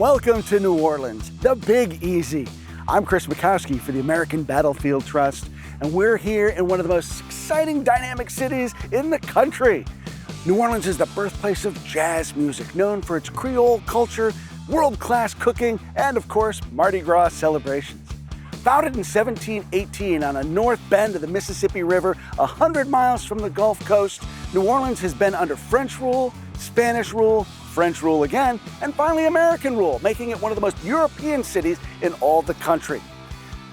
Welcome to New Orleans, the Big Easy. I'm Chris Mikowski for the American Battlefield Trust, and we're here in one of the most exciting, dynamic cities in the country. New Orleans is the birthplace of jazz music, known for its Creole culture, world-class cooking, and of course, Mardi Gras celebrations. Founded in 1718 on a north bend of the Mississippi River, 100 miles from the Gulf Coast, New Orleans has been under French rule, Spanish rule, French rule again, and finally American rule, making it one of the most European cities in all the country.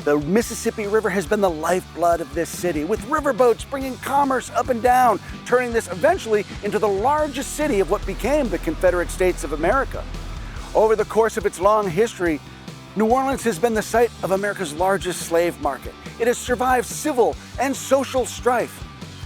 The Mississippi River has been the lifeblood of this city, with riverboats bringing commerce up and down, turning this eventually into the largest city of what became the Confederate States of America. Over the course of its long history, New Orleans has been the site of America's largest slave market. It has survived civil and social strife.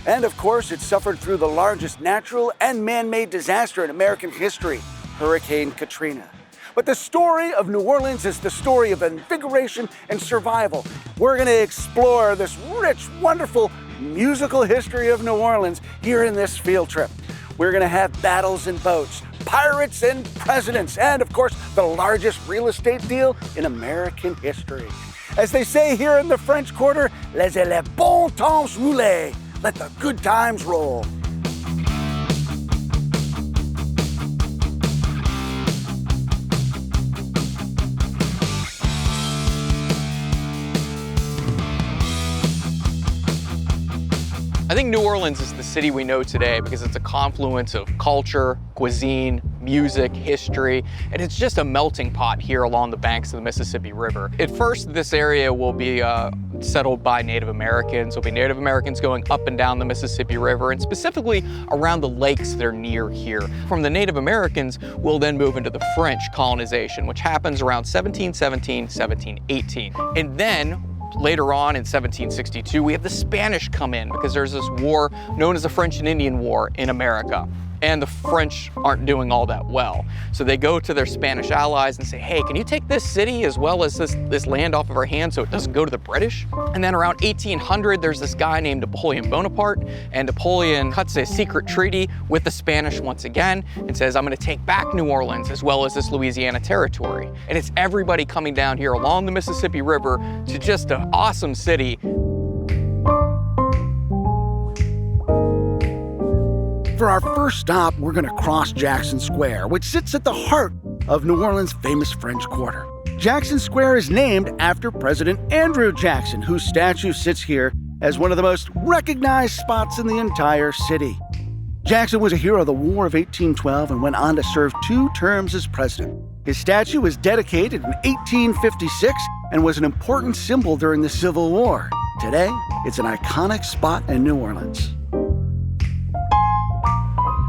And of course, it suffered through the largest natural and man-made disaster in American history, Hurricane Katrina. But the story of New Orleans is the story of invigoration and survival. We're going to explore this rich, wonderful musical history of New Orleans here in this field trip. We're going to have battles and boats, pirates and presidents, and of course, the largest real estate deal in American history. As they say here in the French Quarter, laissez les bons temps rouler. Let the good times roll. I think New Orleans is the city we know today because it's a confluence of culture, cuisine, music, history, and it's just a melting pot here along the banks of the Mississippi River. At first, this area will be settled by Native Americans. There'll be Native Americans going up and down the Mississippi River, and specifically around the lakes that are near here. From the Native Americans, we'll then move into the French colonization, which happens around 1717, 1718. And then later on in 1762, we have the Spanish come in because there's this war known as the French and Indian War in America. And the French aren't doing all that well. So they go to their Spanish allies and say, hey, can you take this city as well as this land off of our hands so it doesn't go to the British? And then around 1800, there's this guy named Napoleon Bonaparte, and Napoleon cuts a secret treaty with the Spanish once again and says, I'm gonna take back New Orleans as well as this Louisiana territory. And it's everybody coming down here along the Mississippi River to just an awesome city. For our first stop, we're going to cross Jackson Square, which sits at the heart of New Orleans' famous French Quarter. Jackson Square is named after President Andrew Jackson, whose statue sits here as one of the most recognized spots in the entire city. Jackson was a hero of the War of 1812 and went on to serve 2 terms as president. His statue was dedicated in 1856 and was an important symbol during the Civil War. Today, it's an iconic spot in New Orleans.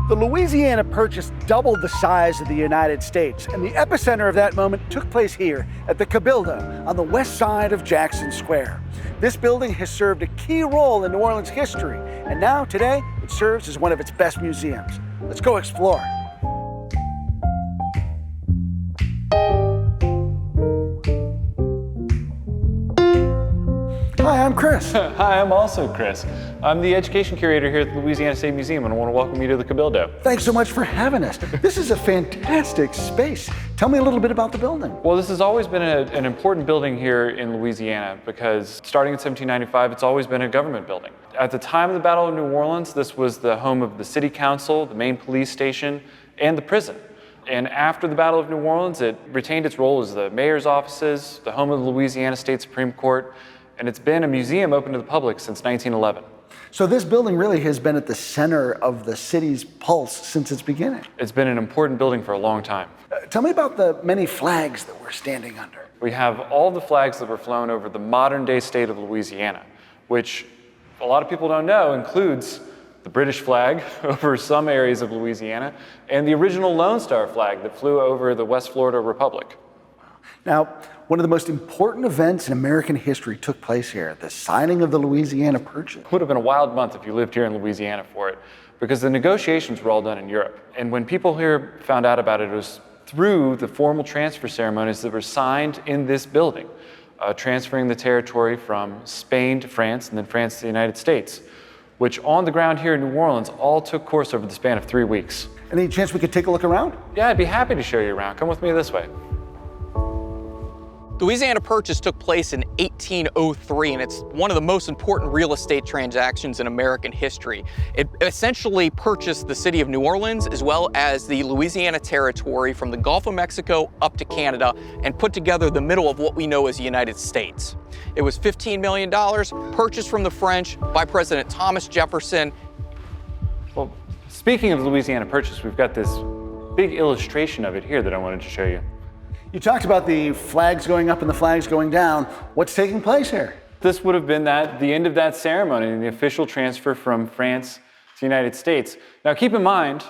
The Louisiana Purchase doubled the size of the United States, and the epicenter of that moment took place here at the Cabildo on the west side of Jackson Square. This building has served a key role in New Orleans history, and now, today, it serves as one of its best museums. Let's go explore. Hi, I'm Chris. Hi, I'm also Chris. I'm the education curator here at the Louisiana State Museum, and I want to welcome you to the Cabildo. Thanks so much for having us. This is a fantastic space. Tell me a little bit about the building. Well, this has always been an important building here in Louisiana because starting in 1795, it's always been a government building. At the time of the Battle of New Orleans, this was the home of the city council, the main police station, and the prison. And after the Battle of New Orleans, it retained its role as the mayor's offices, the home of the Louisiana State Supreme Court, and it's been a museum open to the public since 1911. So this building really has been at the center of the city's pulse since its beginning. It's been an important building for a long time. Tell me about the many flags that we're standing under. We have all the flags that were flown over the modern-day state of Louisiana, which a lot of people don't know includes the British flag over some areas of Louisiana and the original Lone Star flag that flew over the West Florida Republic. Now, one of the most important events in American history took place here, the signing of the Louisiana Purchase. It would have been a wild month if you lived here in Louisiana for it, because the negotiations were all done in Europe. And when people here found out about it, it was through the formal transfer ceremonies that were signed in this building, transferring the territory from Spain to France and then France to the United States, which on the ground here in New Orleans all took course over the span of 3 weeks. Any chance we could take a look around? Yeah, I'd be happy to show you around. Come with me this way. The Louisiana Purchase took place in 1803, and it's one of the most important real estate transactions in American history. It essentially purchased the city of New Orleans as well as the Louisiana Territory from the Gulf of Mexico up to Canada and put together the middle of what we know as the United States. It was $15 million, purchased from the French by President Thomas Jefferson. Well, speaking of the Louisiana Purchase, we've got this big illustration of it here that I wanted to show you. You talked about the flags going up and the flags going down. What's taking place here? This would have been the end of that ceremony, the official transfer from France to the United States. Now keep in mind,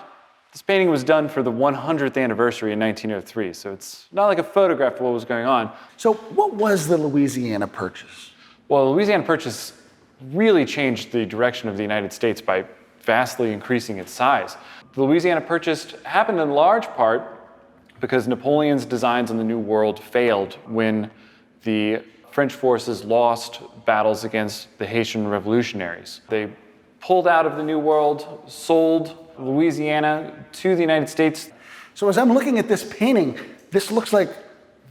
this painting was done for the 100th anniversary in 1903, so it's not like a photograph of what was going on. So what was the Louisiana Purchase? Well, the Louisiana Purchase really changed the direction of the United States by vastly increasing its size. The Louisiana Purchase happened in large part because Napoleon's designs on the New World failed when the French forces lost battles against the Haitian revolutionaries. They pulled out of the New World, sold Louisiana to the United States. So as I'm looking at this painting, this looks like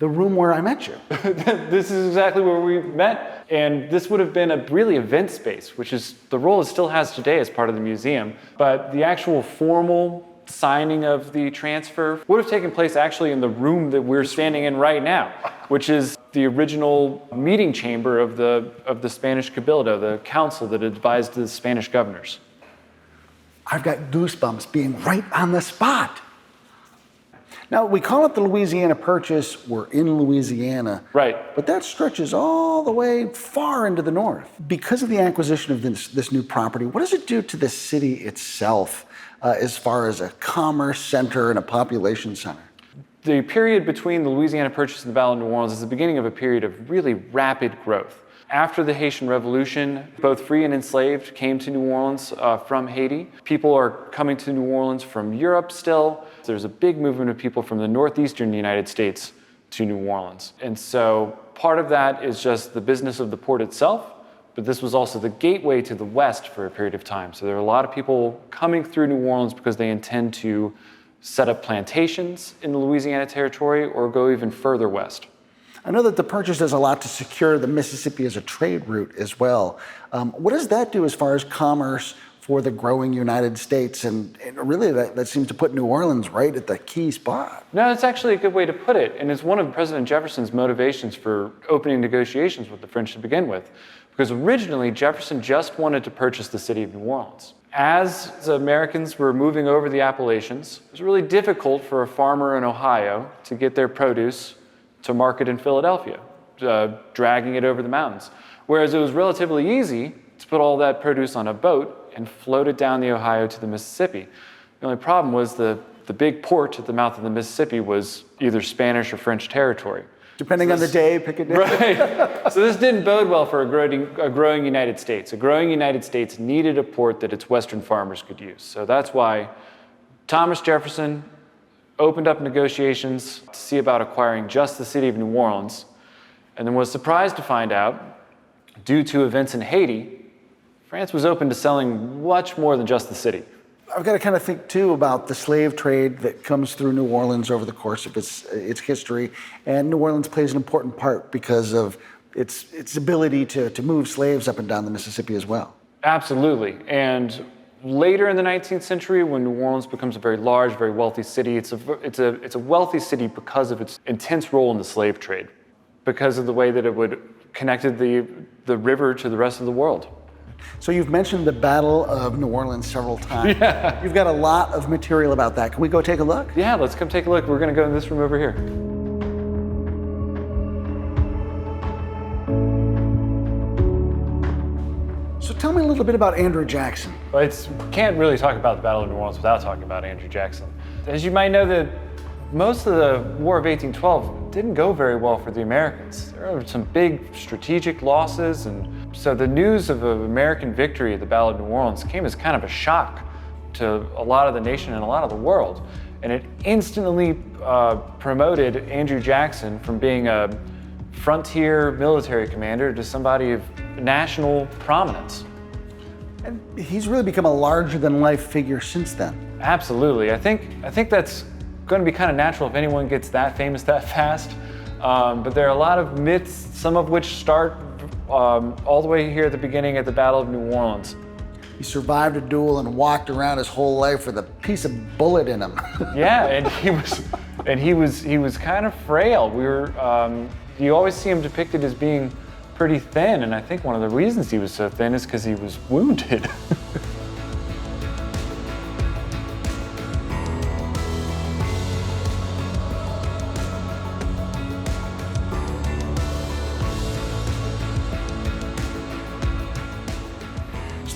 the room where I met you. This is exactly where we met, and this would have been a really event space, which is the role it still has today as part of the museum. But the actual formal signing of the transfer would have taken place actually in the room that we're standing in right now, which is the original meeting chamber of the Spanish Cabildo, the council that advised the Spanish governors. I've got goosebumps being right on the spot. Now, we call it the Louisiana Purchase. We're in Louisiana. Right. But that stretches all the way far into the north. Because of the acquisition of this new property, what does it do to the city itself as far as a commerce center and a population center? The period between the Louisiana Purchase and the Battle of New Orleans is the beginning of a period of really rapid growth. After the Haitian Revolution, both free and enslaved came to New Orleans from Haiti. People are coming to New Orleans from Europe still. There's a big movement of people from the northeastern United States to New Orleans. And so part of that is just the business of the port itself, but this was also the gateway to the west for a period of time. So there are a lot of people coming through New Orleans because they intend to set up plantations in the Louisiana Territory or go even further west. I know that the Purchase does a lot to secure the Mississippi as a trade route as well. What does that do as far as commerce for the growing United States? And really, that seems to put New Orleans right at the key spot. No, that's actually a good way to put it. And it's one of President Jefferson's motivations for opening negotiations with the French to begin with. Because originally, Jefferson just wanted to purchase the city of New Orleans. As the Americans were moving over the Appalachians, it was really difficult for a farmer in Ohio to get their produce to market in Philadelphia, dragging it over the mountains. Whereas it was relatively easy to put all that produce on a boat and float it down the Ohio to the Mississippi. The only problem was the big port at the mouth of the Mississippi was either Spanish or French territory. Depending on the day, pick a day. Right. So this didn't bode well for a growing United States. A growing United States needed a port that its western farmers could use. So that's why Thomas Jefferson opened up negotiations to see about acquiring just the city of New Orleans, and then was surprised to find out, due to events in Haiti, France was open to selling much more than just the city. I've got to kind of think, too, about the slave trade that comes through New Orleans over the course of its history. And New Orleans plays an important part because of its ability to move slaves up and down the Mississippi as well. Absolutely. And later in the 19th century, when New Orleans becomes a very large, very wealthy city, it's a wealthy city because of its intense role in the slave trade, because of the way that it would connected the river to the rest of the world. So you've mentioned the Battle of New Orleans several times. Yeah. You've got a lot of material about that. Can we go take a look? Yeah, let's come take a look. We're going to go in this room over here. So tell me a little bit about Andrew Jackson. Well, can't really talk about the Battle of New Orleans without talking about Andrew Jackson. As you might know, most of the War of 1812 didn't go very well for the Americans. There were some big strategic losses, and so the news of an American victory at the Battle of New Orleans came as kind of a shock to a lot of the nation and a lot of the world. And it instantly promoted Andrew Jackson from being a frontier military commander to somebody of national prominence. And he's really become a larger-than-life figure since then. Absolutely. I think that's going to be kind of natural if anyone gets that famous that fast. But there are a lot of myths, some of which start all the way here at the beginning at the Battle of New Orleans. He survived a duel and walked around his whole life with a piece of bullet in him. Yeah, and he was kind of frail. You always see him depicted as being pretty thin, and I think one of the reasons he was so thin is because he was wounded.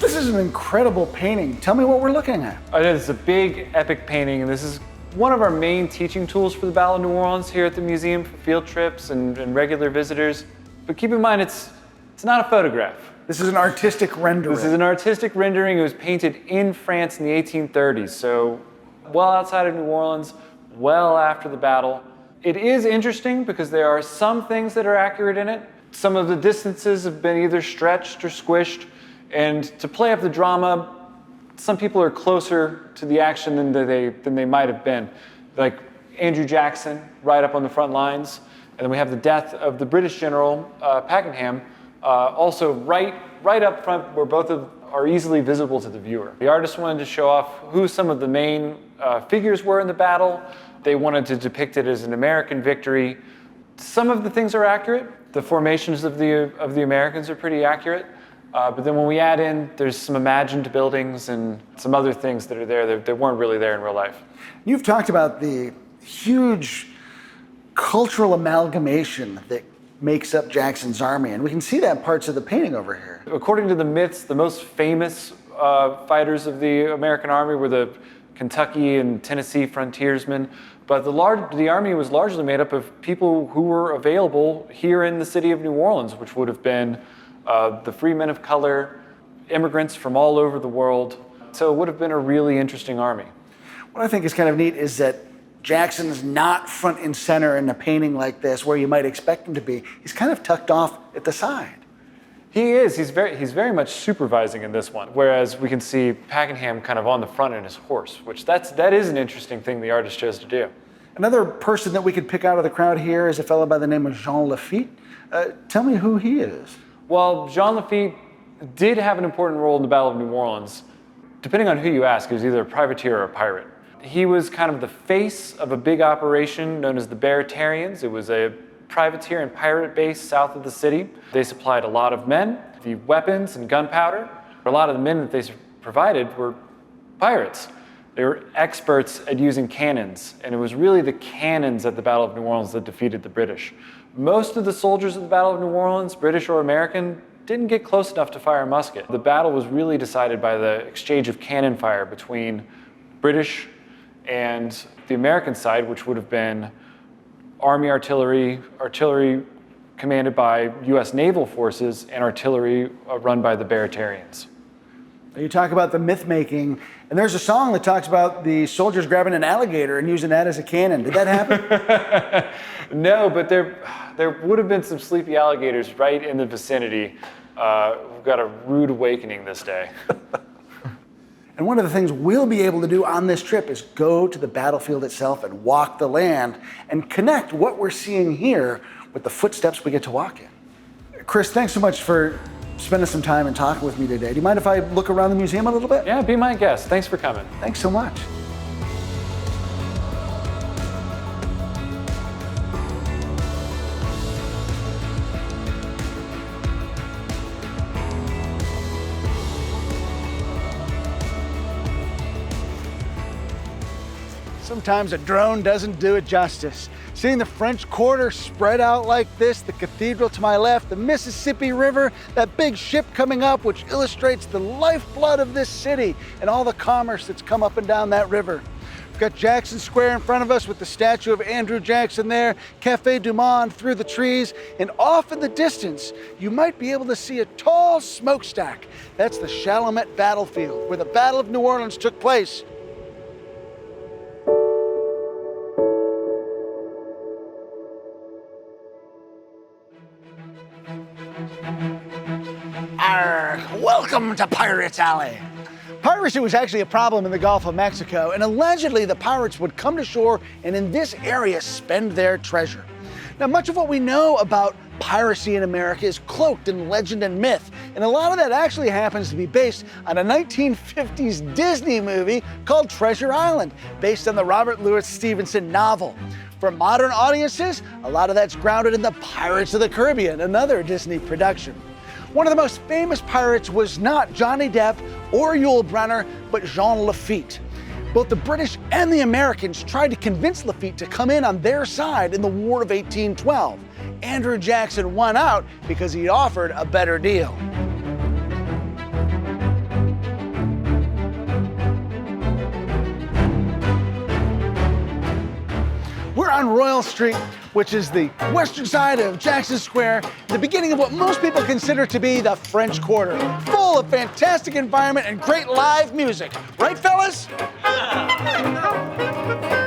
This is an incredible painting. Tell me what we're looking at. It's a big, epic painting, and this is one of our main teaching tools for the Battle of New Orleans here at the museum for field trips and regular visitors. But keep in mind, it's not a photograph. This is an artistic rendering. This is an artistic rendering. It was painted in France in the 1830s, so well outside of New Orleans, well after the battle. It is interesting because there are some things that are accurate in it. Some of the distances have been either stretched or squished. And to play up the drama, some people are closer to the action than they might have been. Like Andrew Jackson, right up on the front lines. And then we have the death of the British general, Pakenham, also right up front where both are easily visible to the viewer. The artist wanted to show off who some of the main figures were in the battle. They wanted to depict it as an American victory. Some of the things are accurate. The formations of the Americans are pretty accurate. But then when we add in, there's some imagined buildings and some other things that are there that weren't really there in real life. You've talked about the huge cultural amalgamation that makes up Jackson's army, and we can see that in parts of the painting over here. According to the myths, the most famous fighters of the American army were the Kentucky and Tennessee frontiersmen, but the army was largely made up of people who were available here in the city of New Orleans, which would have been the free men of color, immigrants from all over the world. So it would have been a really interesting army. What I think is kind of neat is that Jackson's not front and center in a painting like this where you might expect him to be. He's kind of tucked off at the side. He is. He's very much supervising in this one, whereas we can see Pakenham kind of on the front in his horse, which that is an interesting thing the artist chose to do. Another person that we could pick out of the crowd here is a fellow by the name of Jean Lafitte. Tell me who he is. Well, Jean Lafitte did have an important role in the Battle of New Orleans. Depending on who you ask, he was either a privateer or a pirate. He was kind of the face of a big operation known as the Baratarians. It was a privateer and pirate base south of the city. They supplied a lot of men, the weapons and gunpowder. A lot of the men that they provided were pirates. They were experts at using cannons, and it was really the cannons at the Battle of New Orleans that defeated the British. Most of the soldiers at the Battle of New Orleans, British or American, didn't get close enough to fire a musket. The battle was really decided by the exchange of cannon fire between British and the American side, which would have been Army artillery commanded by U.S. naval forces, and artillery run by the Baratarians. You talk about the myth making, and there's a song that talks about the soldiers grabbing an alligator and using that as a cannon. Did that happen? No, but there would have been some sleepy alligators right in the vicinity. We've got a rude awakening this day. And one of the things we'll be able to do on this trip is go to the battlefield itself and walk the land and connect what we're seeing here with the footsteps we get to walk in. Chris, thanks so much for spending some time and talking with me today. Do you mind if I look around the museum a little bit? Yeah, be my guest. Thanks for coming. Thanks so much. Sometimes a drone doesn't do it justice. Seeing the French Quarter spread out like this, the cathedral to my left, the Mississippi River, that big ship coming up which illustrates the lifeblood of this city and all the commerce that's come up and down that river. We've got Jackson Square in front of us with the statue of Andrew Jackson there, Café Du Monde through the trees, and off in the distance, you might be able to see a tall smokestack. That's the Chalmette Battlefield, where the Battle of New Orleans took place. Welcome to Pirates Alley. Piracy was actually a problem in the Gulf of Mexico, and allegedly the pirates would come to shore and in this area spend their treasure. Now, much of what we know about piracy in America is cloaked in legend and myth, and a lot of that actually happens to be based on a 1950s Disney movie called Treasure Island, based on the Robert Louis Stevenson novel. For modern audiences, a lot of that's grounded in the Pirates of the Caribbean, another Disney production. One of the most famous pirates was not Johnny Depp or Yul Brynner, but Jean Lafitte. Both the British and the Americans tried to convince Lafitte to come in on their side in the War of 1812. Andrew Jackson won out because he offered a better deal. We're on Royal Street, which is the western side of Jackson Square, the beginning of what most people consider to be the French Quarter, full of fantastic environment and great live music. Right, fellas?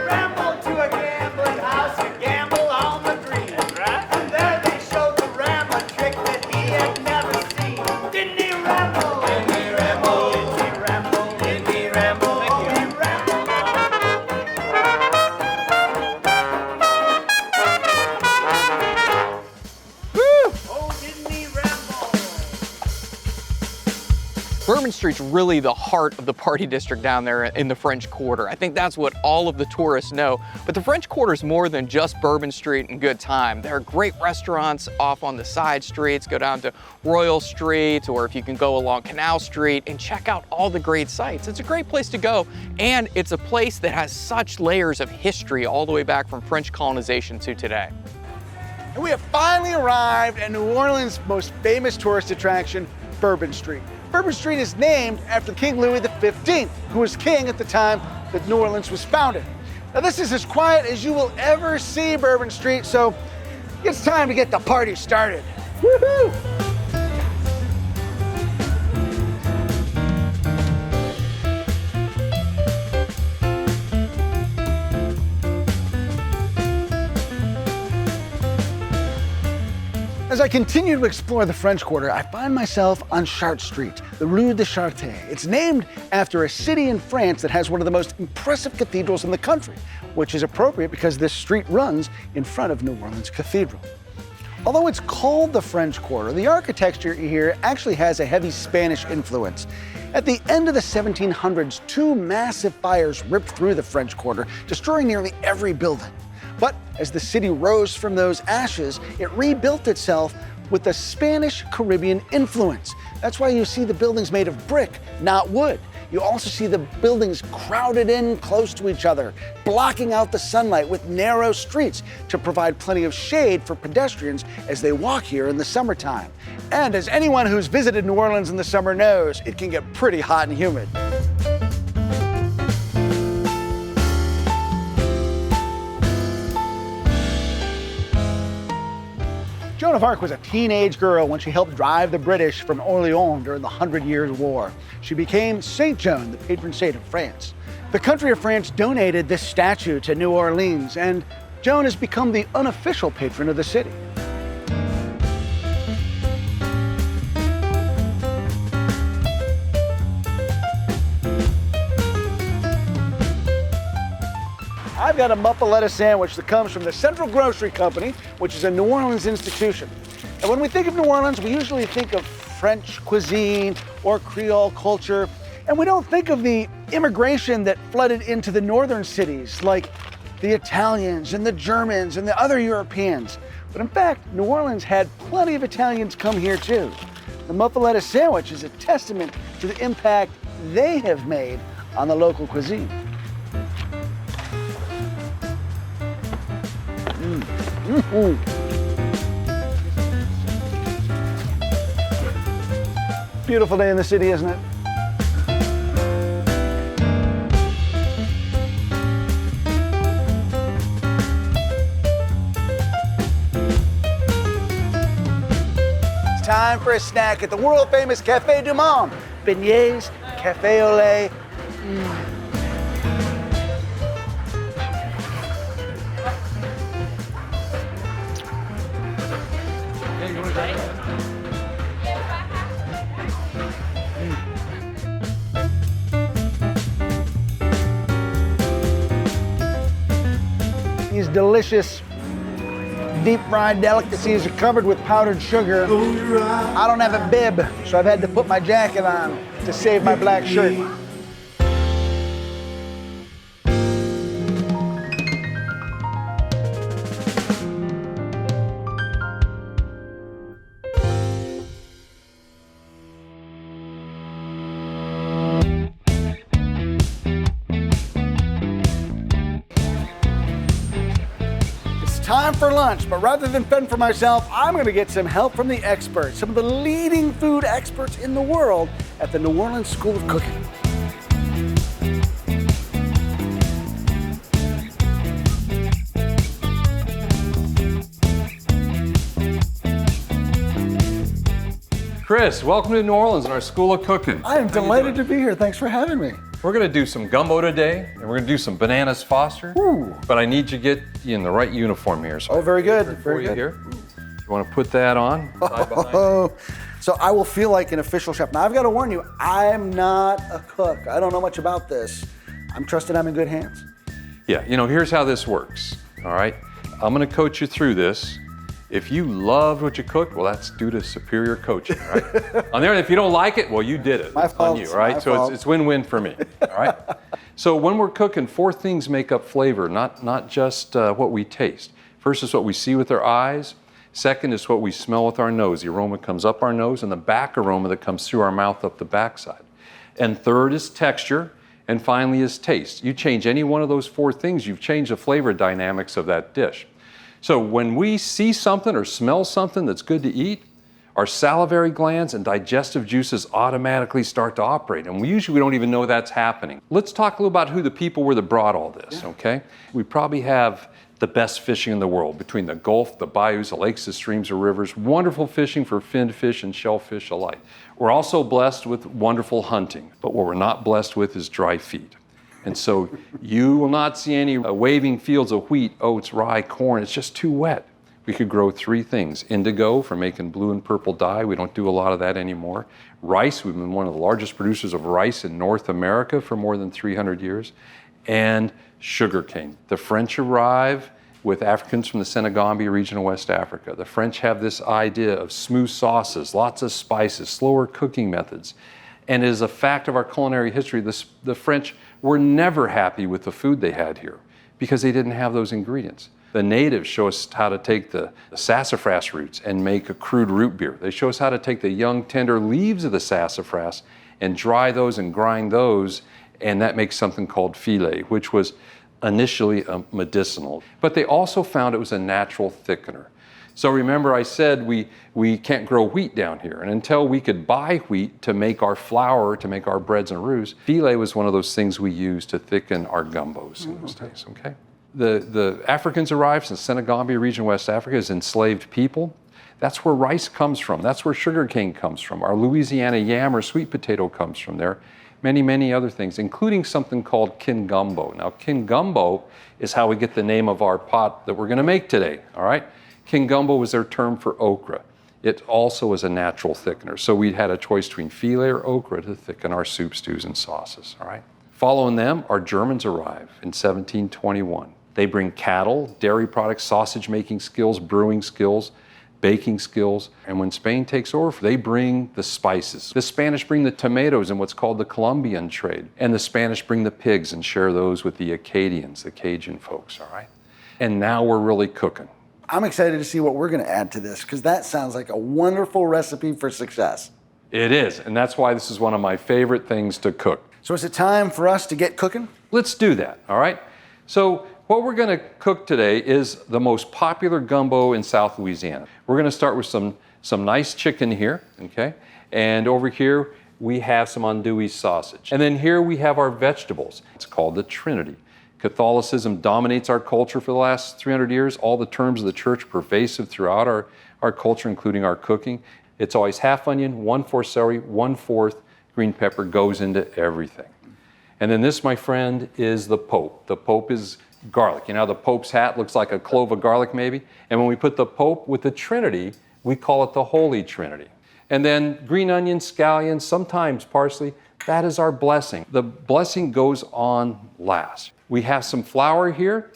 Ramble to a gambling house and gamble on the green. Right. And there they showed the Ram a trick that he had never seen. Didn't he ramble? Didn't he ramble? Didn't he ramble? Didn't he ramble? Didn't he ramble? Woo! Oh, didn't he ramble? Bourbon Street's really the heart of the party district down there in the French Quarter. I think that's what all of the tourists know. But the French Quarter is more than just Bourbon Street and good time. There are great restaurants off on the side streets. Go down to Royal Street, or if you can go along Canal Street and check out all the great sights. It's a great place to go, and it's a place that has such layers of history all the way back from French colonization to today. And we have finally arrived at New Orleans' most famous tourist attraction, Bourbon Street. Bourbon Street is named after King Louis XV, who was king at the time that New Orleans was founded. Now, this is as quiet as you will ever see Bourbon Street, so it's time to get the party started. Woohoo! As I continue to explore the French Quarter, I find myself on Chartres Street, the Rue de Chartres. It's named after a city in France that has one of the most impressive cathedrals in the country, which is appropriate because this street runs in front of New Orleans Cathedral. Although it's called the French Quarter, the architecture here actually has a heavy Spanish influence. At the end of the 1700s, two massive fires ripped through the French Quarter, destroying nearly every building. But as the city rose from those ashes, it rebuilt itself with a Spanish Caribbean influence. That's why you see the buildings made of brick, not wood. You also see the buildings crowded in close to each other, blocking out the sunlight with narrow streets to provide plenty of shade for pedestrians as they walk here in the summertime. And as anyone who's visited New Orleans in the summer knows, it can get pretty hot and humid. Joan of Arc was a teenage girl when she helped drive the British from Orleans during the 100 Years' War. She became Saint Joan, the patron saint of France. The country of France donated this statue to New Orleans, and Joan has become the unofficial patron of the city. I've got a muffaletta sandwich that comes from the Central Grocery Company, which is a New Orleans institution. And when we think of New Orleans, we usually think of French cuisine or Creole culture, and we don't think of the immigration that flooded into the northern cities, like the Italians and the Germans and the other Europeans. But in fact, New Orleans had plenty of Italians come here too. The muffaletta sandwich is a testament to the impact they have made on the local cuisine. Beautiful day in the city, isn't it? It's time for a snack at the world-famous Café Du Monde. Beignets, café au lait. These delicious deep-fried delicacies are covered with powdered sugar. I don't have a bib, so I've had to put my jacket on to save my black shirt. Time for lunch, but rather than fend for myself, I'm going to get some help from the experts, some of the leading food experts in the world at the New Orleans School of Cooking. Chris, welcome to New Orleans and our School of Cooking. I am delighted to be here. Thanks for having me. We're gonna do some gumbo today, and we're gonna do some bananas Foster. Ooh. But I need you to get in the right uniform here. So Oh, very good. Very good. Here. You wanna put that on? Side behind you. Oh, so I will feel like an official chef. Now, I've got to warn you, I'm not a cook. I don't know much about this. I'm trusting I'm in good hands. Yeah, here's how this works, all right? I'm gonna coach you through this. If you loved what you cooked, well, that's due to superior coaching, right? On the other hand, if you don't like it, well, you did it. My It's fault. on you, right? My So fault. it's win-win for me, all right? So when we're cooking, 4 things make up flavor, not just what we taste. First is what we see with our eyes. Second is what we smell with our nose. The aroma comes up our nose, and the back aroma that comes through our mouth up the backside. And third is texture, and finally is taste. You change any one of those 4 things, you've changed the flavor dynamics of that dish. So when we see something or smell something that's good to eat, our salivary glands and digestive juices automatically start to operate. And we usually don't even know that's happening. Let's talk a little about who the people were that brought all this, okay? We probably have the best fishing in the world between the Gulf, the bayous, the lakes, the streams, the rivers. Wonderful fishing for finned fish and shellfish alike. We're also blessed with wonderful hunting, but what we're not blessed with is dry feed. And so you will not see any waving fields of wheat, oats, rye, corn. It's just too wet. We could grow 3 things. Indigo for making blue and purple dye. We don't do a lot of that anymore. Rice, we've been one of the largest producers of rice in North America for more than 300 years. And sugarcane. The French arrive with Africans from the Senegambia region of West Africa. The French have this idea of smooth sauces, lots of spices, slower cooking methods. And it is a fact of our culinary history, the French were never happy with the food they had here because they didn't have those ingredients. The natives show us how to take the sassafras roots and make a crude root beer. They show us how to take the young, tender leaves of the sassafras and dry those and grind those, and that makes something called filet, which was initially medicinal. But they also found it was a natural thickener. So remember I said we can't grow wheat down here, and until we could buy wheat to make our flour, to make our breads and roux, filet was one of those things we used to thicken our gumbos in those days, okay? The Africans arrived in the Senegambia region of West Africa as enslaved people. That's where rice comes from. That's where sugarcane comes from. Our Louisiana yam or sweet potato comes from there. Many, many other things, including something called kin gumbo. Now, kin gumbo is how we get the name of our pot that we're gonna make today, all right? Kin gumbo was their term for okra. It also is a natural thickener. So we had a choice between filet or okra to thicken our soup, stews, and sauces, all right? Following them, our Germans arrive in 1721. They bring cattle, dairy products, sausage-making skills, brewing skills, baking skills. And when Spain takes over, they bring the spices. The Spanish bring the tomatoes in what's called the Colombian trade. And the Spanish bring the pigs and share those with the Acadians, the Cajun folks, all right? And now we're really cooking. I'm excited to see what we're going to add to this because that sounds like a wonderful recipe for success. It is, and that's why this is one of my favorite things to cook. So is it time for us to get cooking? Let's do that, all right? So what we're gonna cook today is the most popular gumbo in South Louisiana. We're gonna start with some nice chicken here, okay? And over here, we have some andouille sausage. And then here we have our vegetables. It's called the Trinity. Catholicism dominates our culture for the last 300 years. All the terms of the church are pervasive throughout our culture, including our cooking. It's always half onion, 1/4 celery, 1/4 green pepper goes into everything. And then this, my friend, is the Pope. The Pope is garlic. You know how the Pope's hat looks like a clove of garlic maybe? And when we put the Pope with the Trinity, we call it the Holy Trinity. And then green onions, scallions, sometimes parsley, that is our blessing. The blessing goes on last. We have some flour here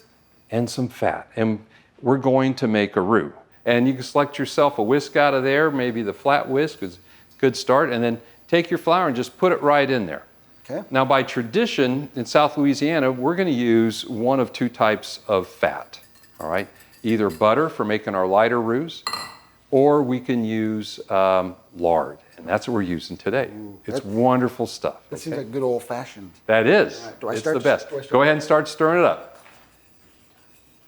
and some fat. And we're going to make a roux. And you can select yourself a whisk out of there, maybe the flat whisk is a good start, and then take your flour and just put it right in there. Okay. Now, by tradition, in South Louisiana, we're going to use one of two types of fat, all right? Either butter for making our lighter roux, or we can use lard, and that's what we're using today. It's wonderful stuff. That seems like good old-fashioned. That is. Right, do I It's start- the best. do I start- Go ahead and start stirring it up.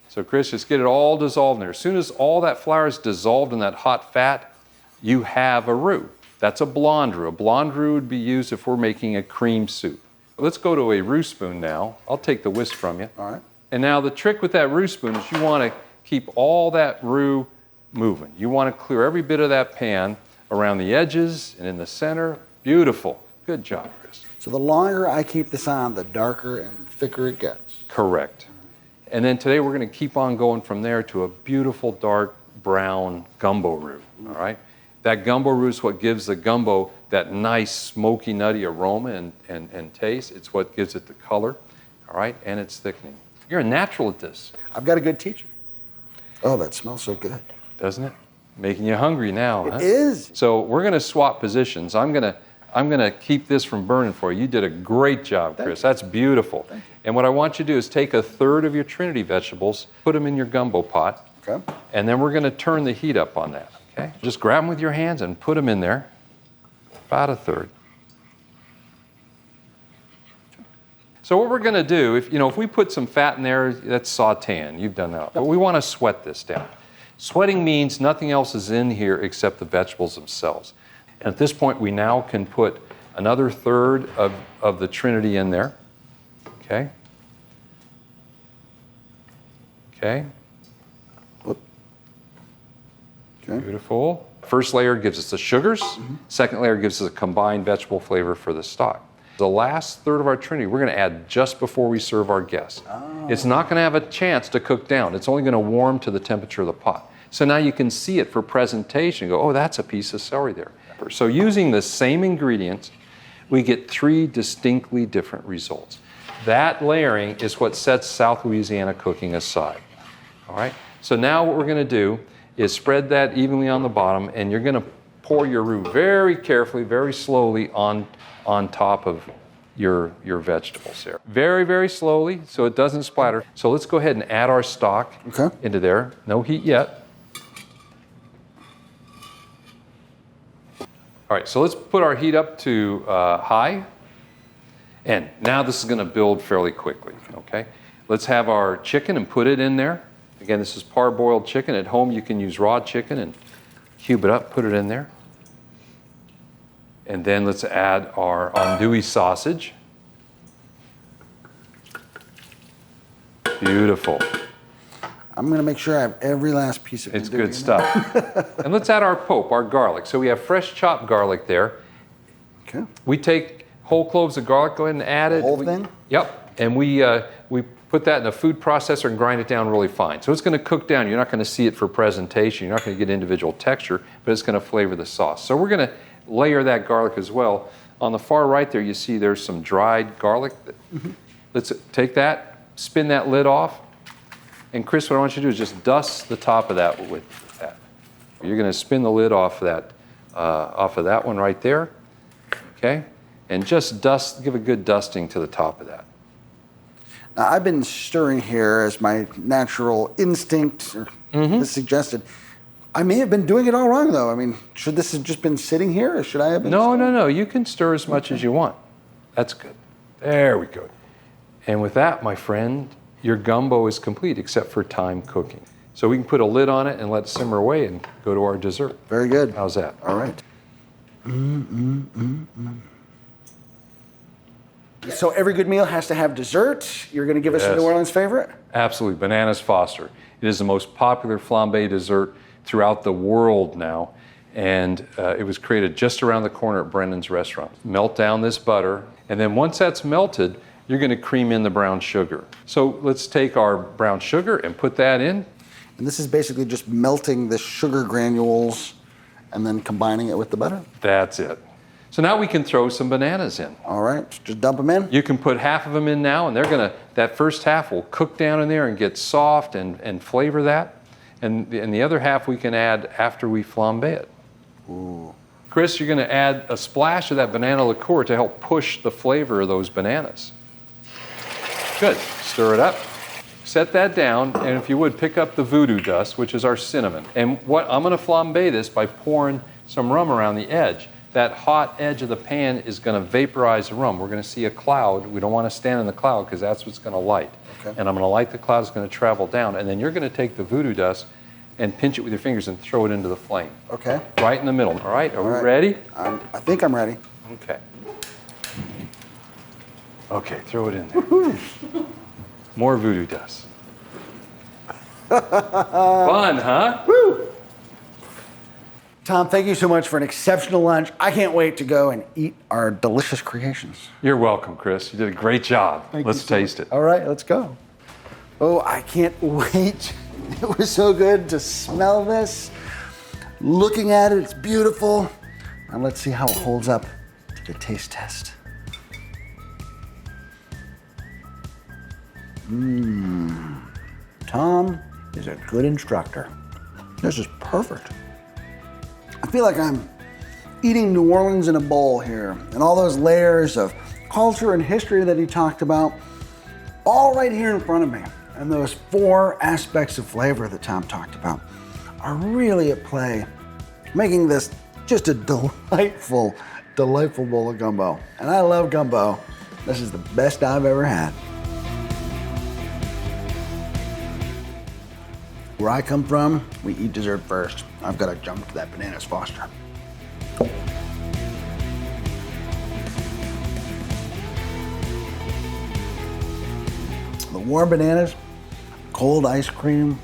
So Chris, just get it all dissolved in there. As soon as all that flour is dissolved in that hot fat, you have a roux. That's a blonde roux. A blonde roux would be used if we're making a cream soup. Let's go to a roux spoon now. I'll take the whisk from you. All right. And now the trick with that roux spoon is you want to keep all that roux moving. You want to clear every bit of that pan around the edges and in the center. Beautiful. Good job, Chris. So the longer I keep this on, the darker and thicker it gets. Correct. And then today we're going to keep on going from there to a beautiful dark brown gumbo roux, all right? That gumbo roux is what gives the gumbo that nice smoky, nutty aroma and taste. It's what gives it the color, all right? And it's thickening. You're a natural at this, I've got a good teacher. Oh, that smells so good. doesn't it? Making you hungry now, huh? It is. So we're going to swap positions. I'm going to keep this from burning for you. You did a great job, Chris. That's beautiful. And what I want you to do is take a third of your Trinity vegetables, put them in your gumbo pot, Okay. and then we're going to turn the heat up on that, okay? Just grab them with your hands and put them in there, about a third. So what we're going to do, if we put some fat in there, that's sauteing. You've done that. But we want to sweat this down. Sweating means nothing else is in here except the vegetables themselves. And at this point, we now can put another third of the Trinity in there. Okay. Okay. Whoop. Okay. Beautiful. First layer gives us the sugars. Second layer gives us a combined vegetable flavor for the stock. The last third of our Trinity, we're going to add just before we serve our guests. It's not going to have a chance to cook down. It's only going to warm to the temperature of the pot. So now you can see it for presentation. Go, oh, that's a piece of celery there. So using the same ingredients, we get three distinctly different results. That layering is what sets South Louisiana cooking aside. All right? So now what we're going to do is spread that evenly on the bottom, and you're going to pour your roux very carefully, very slowly on top of your vegetables there. Very, very slowly so it doesn't splatter. So let's go ahead and add our stock into there. No heat yet. All right, so let's put our heat up to high. And now this is going to build fairly quickly, okay? Let's have our chicken and put it in there. Again, this is parboiled chicken. At home, you can use raw chicken and cube it up, put it in there. And then let's add our andouille sausage. Beautiful. I'm going to make sure I have every last piece of It's andouille good in stuff. And let's add our pope, our garlic. So we have fresh chopped garlic there. Okay. We take whole cloves of garlic, go ahead and add it. whole thing? Yep. And we put that in a food processor and grind it down really fine. So it's going to cook down. You're not going to see it for presentation. You're not going to get individual texture, but it's going to flavor the sauce. So we're going to layer that garlic as well. On the far right there, you see there's some dried garlic. Let's take that, spin that lid off. And Chris, what I want you to do is just dust the top of that with that. You're going to spin the lid off of that one right there. Okay? And just give a good dusting to the top of that. Now, I've been stirring here as my natural instinct has suggested. I may have been doing it all wrong, though. I mean, should this have just been sitting here, or should I have been? No. You can stir as much as you want. That's good. There we go. And with that, my friend, your gumbo is complete except for time cooking. So we can put a lid on it and let it simmer away and go to our dessert. Very good. How's that? All right. So every good meal has to have dessert. You're going to give us a Yes. New Orleans favorite? Absolutely. Bananas Foster. It is the most popular flambé dessert throughout the world now. And it was created just around the corner at Brendan's restaurant. Melt down this butter. And then once that's melted, you're going to cream in the brown sugar. So let's take our brown sugar and put that in. And this is basically just melting the sugar granules and then combining it with the butter? That's it. So now we can throw some bananas in. All right, just dump them in? You can put half of them in now, and that first half will cook down in there and get soft and flavor that. and the other half we can add after we flambe it. Ooh. Chris, you're going to add a splash of that banana liqueur to help push the flavor of those bananas. Good. Stir it up. Set that down, and if you would, pick up the voodoo dust, which is our cinnamon. And what I'm going to flambe this by pouring some rum around the edge. That hot edge of the pan is going to vaporize the rum. We're going to see a cloud. We don't want to stand in the cloud because that's what's going to light. Okay. And I'm going to light the cloud. It's going to travel down, and then you're going to take the voodoo dust and pinch it with your fingers and throw it into the flame. Okay. Right in the middle. All right? Are we right. ready? I think I'm ready. Okay. Okay, throw it in there. More voodoo dust. Fun, huh? Woo! Tom, thank you so much for an exceptional lunch. I can't wait to go and eat our delicious creations. You're welcome, Chris. You did a great job. Thank Let's you so taste much. it. All right, let's go. Oh, I can't wait. It was so good to smell this. Looking at it, it's beautiful. Now let's see how it holds up to the taste test. Tom is a good instructor. This is perfect. I feel like I'm eating New Orleans in a bowl here, and all those layers of culture and history that he talked about, all right here in front of me. And those 4 aspects of flavor that Tom talked about are really at play, making this just a delightful, delightful bowl of gumbo. And I love gumbo. This is the best I've ever had. Where I come from, we eat dessert first. I've got to jump to that bananas Foster. The warm bananas, cold ice cream.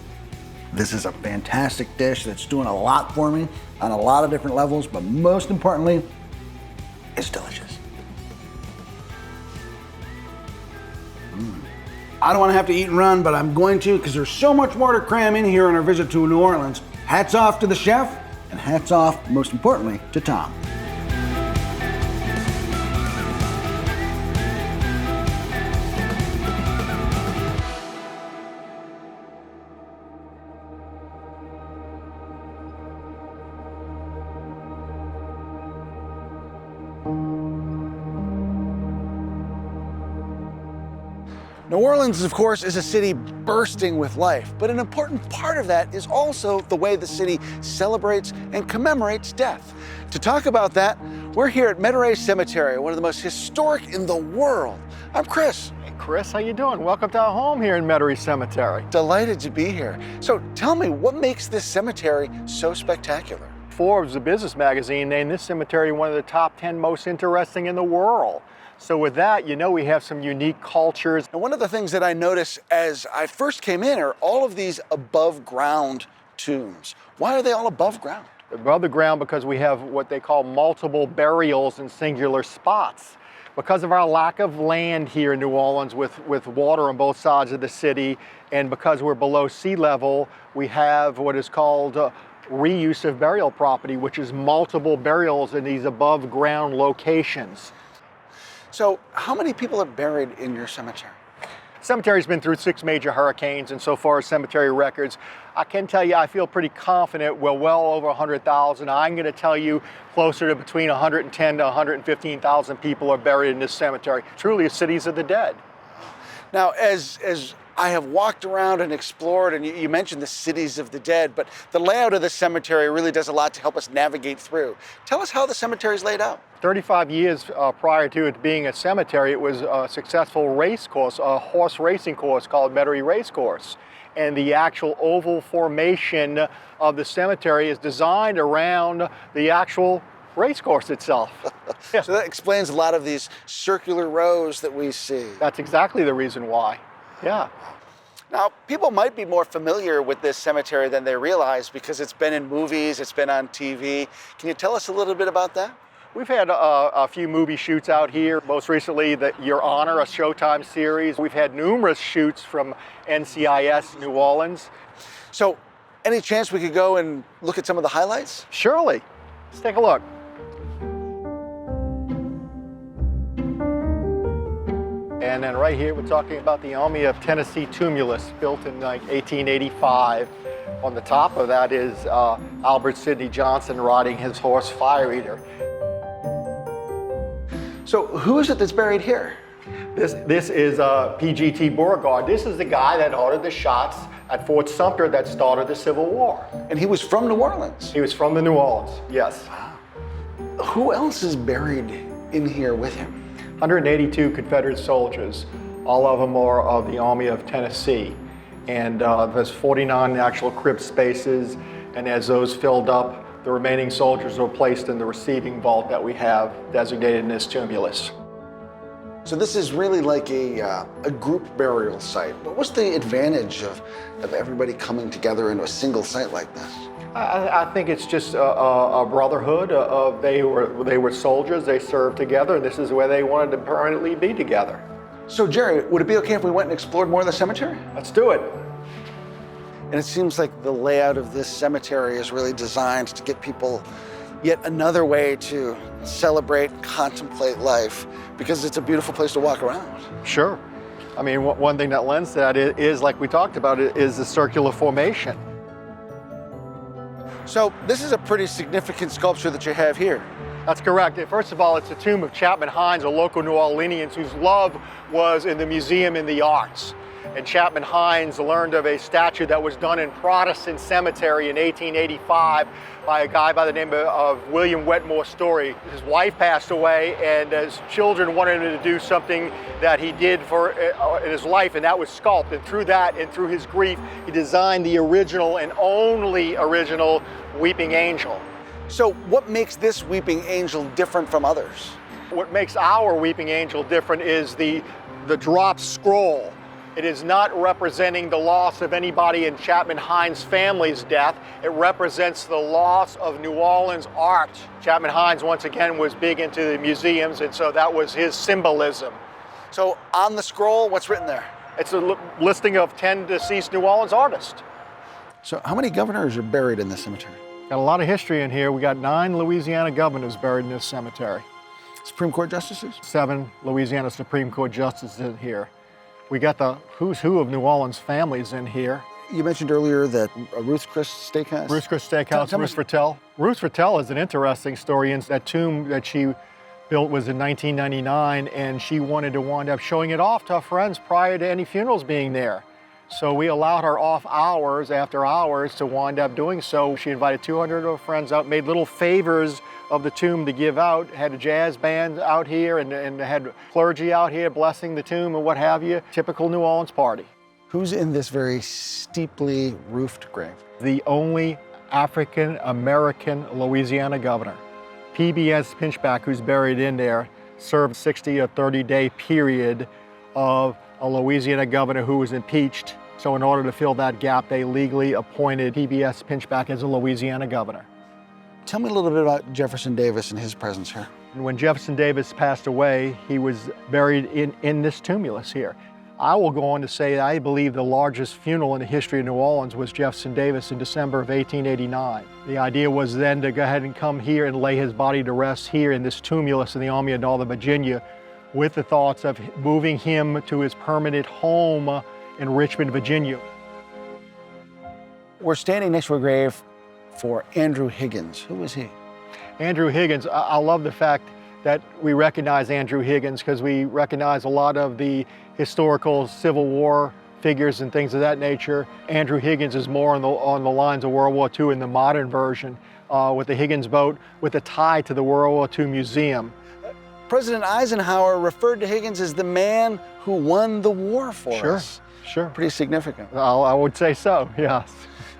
This is a fantastic dish that's doing a lot for me on a lot of different levels, but most importantly, it's delicious. I don't want to have to eat and run, but I'm going to because there's so much more to cram in here on our visit to New Orleans. Hats off to the chef, and hats off, most importantly, to Tom. New Orleans, of course, is a city bursting with life, but an important part of that is also the way the city celebrates and commemorates death. To talk about that, we're here at Metairie Cemetery, one of the most historic in the world. I'm Chris. Hey Chris, how you doing? Welcome to our home here in Metairie Cemetery. Delighted to be here. So tell me, what makes this cemetery so spectacular? Forbes, the business magazine, named this cemetery one of the top 10 most interesting in the world. So with that, you know we have some unique cultures. And one of the things that I noticed as I first came in are all of these above ground tombs. Why are they all above ground? Above the ground because we have what they call multiple burials in singular spots. Because of our lack of land here in New Orleans with water on both sides of the city, and because we're below sea level, we have what is called reuse of burial property, which is multiple burials in these above ground locations. So how many people are buried in your cemetery? Cemetery's been through 6 major hurricanes, and so far as cemetery records, I can tell you I feel pretty confident we're well over 100,000. I'm going to tell you closer to between 110 to 115,000 people are buried in this cemetery. Truly a cities of the dead. Now, as I have walked around and explored, and you mentioned the cities of the dead, but the layout of the cemetery really does a lot to help us navigate through. Tell us how the cemetery is laid out. 35 years prior to it being a cemetery, it was a successful race course, a horse racing course called Metairie Race Course. And the actual oval formation of the cemetery is designed around the actual race course itself. Yeah. So that explains a lot of these circular rows that we see. That's exactly the reason why. Yeah. Now, people might be more familiar with this cemetery than they realize because it's been in movies, it's been on TV. Can you tell us a little bit about that? We've had a few movie shoots out here. Most recently, the Your Honor, a Showtime series. We've had numerous shoots from NCIS New Orleans. So, any chance we could go and look at some of the highlights? Surely. Let's take a look. And then right here, we're talking about the Army of Tennessee tumulus, built in like 1885. On the top of that is Albert Sidney Johnson riding his horse Fire Eater. So who is it that's buried here? This is PGT Beauregard. This is the guy that ordered the shots at Fort Sumter that started the Civil War. And he was from New Orleans. He was from the New Orleans, yes. Who else is buried in here with him? 182 Confederate soldiers. All of them are of the Army of Tennessee. And there's 49 actual crypt spaces. And as those filled up, the remaining soldiers were placed in the receiving vault that we have designated in this tumulus. So this is really like a group burial site. But what's the advantage of everybody coming together into a single site like this? I think it's just a brotherhood of they were soldiers, they served together, and this is where they wanted to permanently be together. So Jerry, would it be okay if we went and explored more of the cemetery? Let's do it. And it seems like the layout of this cemetery is really designed to get people yet another way to celebrate and contemplate life, because it's a beautiful place to walk around. Sure. I mean, one thing that lends to that is, like we talked about, is the circular formation. So this is a pretty significant sculpture that you have here. That's correct. First of all, it's the tomb of Chapman Hines, a local New Orleanian whose love was in the museum in the arts. And Chapman Hines learned of a statue that was done in Protestant Cemetery in 1885 by a guy by the name of William Wetmore Story. His wife passed away, and his children wanted him to do something that he did in his life, and that was sculpt. And through that, and through his grief, he designed the original and only original Weeping Angel. So what makes this Weeping Angel different from others? What makes our Weeping Angel different is the drop scroll. It is not representing the loss of anybody in Chapman Hines' family's death. It represents the loss of New Orleans art. Chapman Hines, once again, was big into the museums, and so that was his symbolism. So on the scroll, what's written there? It's a listing of 10 deceased New Orleans artists. So how many governors are buried in this cemetery? Got a lot of history in here. We got 9 Louisiana governors buried in this cemetery. Supreme Court justices? 7 Louisiana Supreme Court justices in here. We got the who's who of New Orleans families in here. You mentioned earlier that Ruth's Chris Steakhouse? Ruth's Chris Steakhouse, Tell Ruth me- Fertel. Ruth Fertel is an interesting story. In that tomb that she built was in 1999, and she wanted to wind up showing it off to her friends prior to any funerals being there. So we allowed her off hours after hours to wind up doing so. She invited 200 of her friends out, made little favors of the tomb to give out, had a jazz band out here and had clergy out here blessing the tomb and what have you. Typical New Orleans party. Who's in this very steeply roofed grave? The only African-American Louisiana governor. PBS Pinchback, who's buried in there, served 60 or 30-day period of a Louisiana governor who was impeached. So in order to fill that gap, they legally appointed PBS Pinchback as a Louisiana governor. Tell me a little bit about Jefferson Davis and his presence here. And when Jefferson Davis passed away, he was buried in this tumulus here. I will go on to say I believe the largest funeral in the history of New Orleans was Jefferson Davis in December of 1889. The idea was then to go ahead and come here and lay his body to rest here in this tumulus in the Army of Northern Virginia, with the thoughts of moving him to his permanent home in Richmond, Virginia. We're standing next to a grave for Andrew Higgins. Who is he? Andrew Higgins, I love the fact that we recognize Andrew Higgins because we recognize a lot of the historical Civil War figures and things of that nature. Andrew Higgins is more on the lines of World War II in the modern version with the Higgins boat with a tie to the World War II Museum. President Eisenhower referred to Higgins as the man who won the war for us. Sure. Pretty significant. I would say so, yes.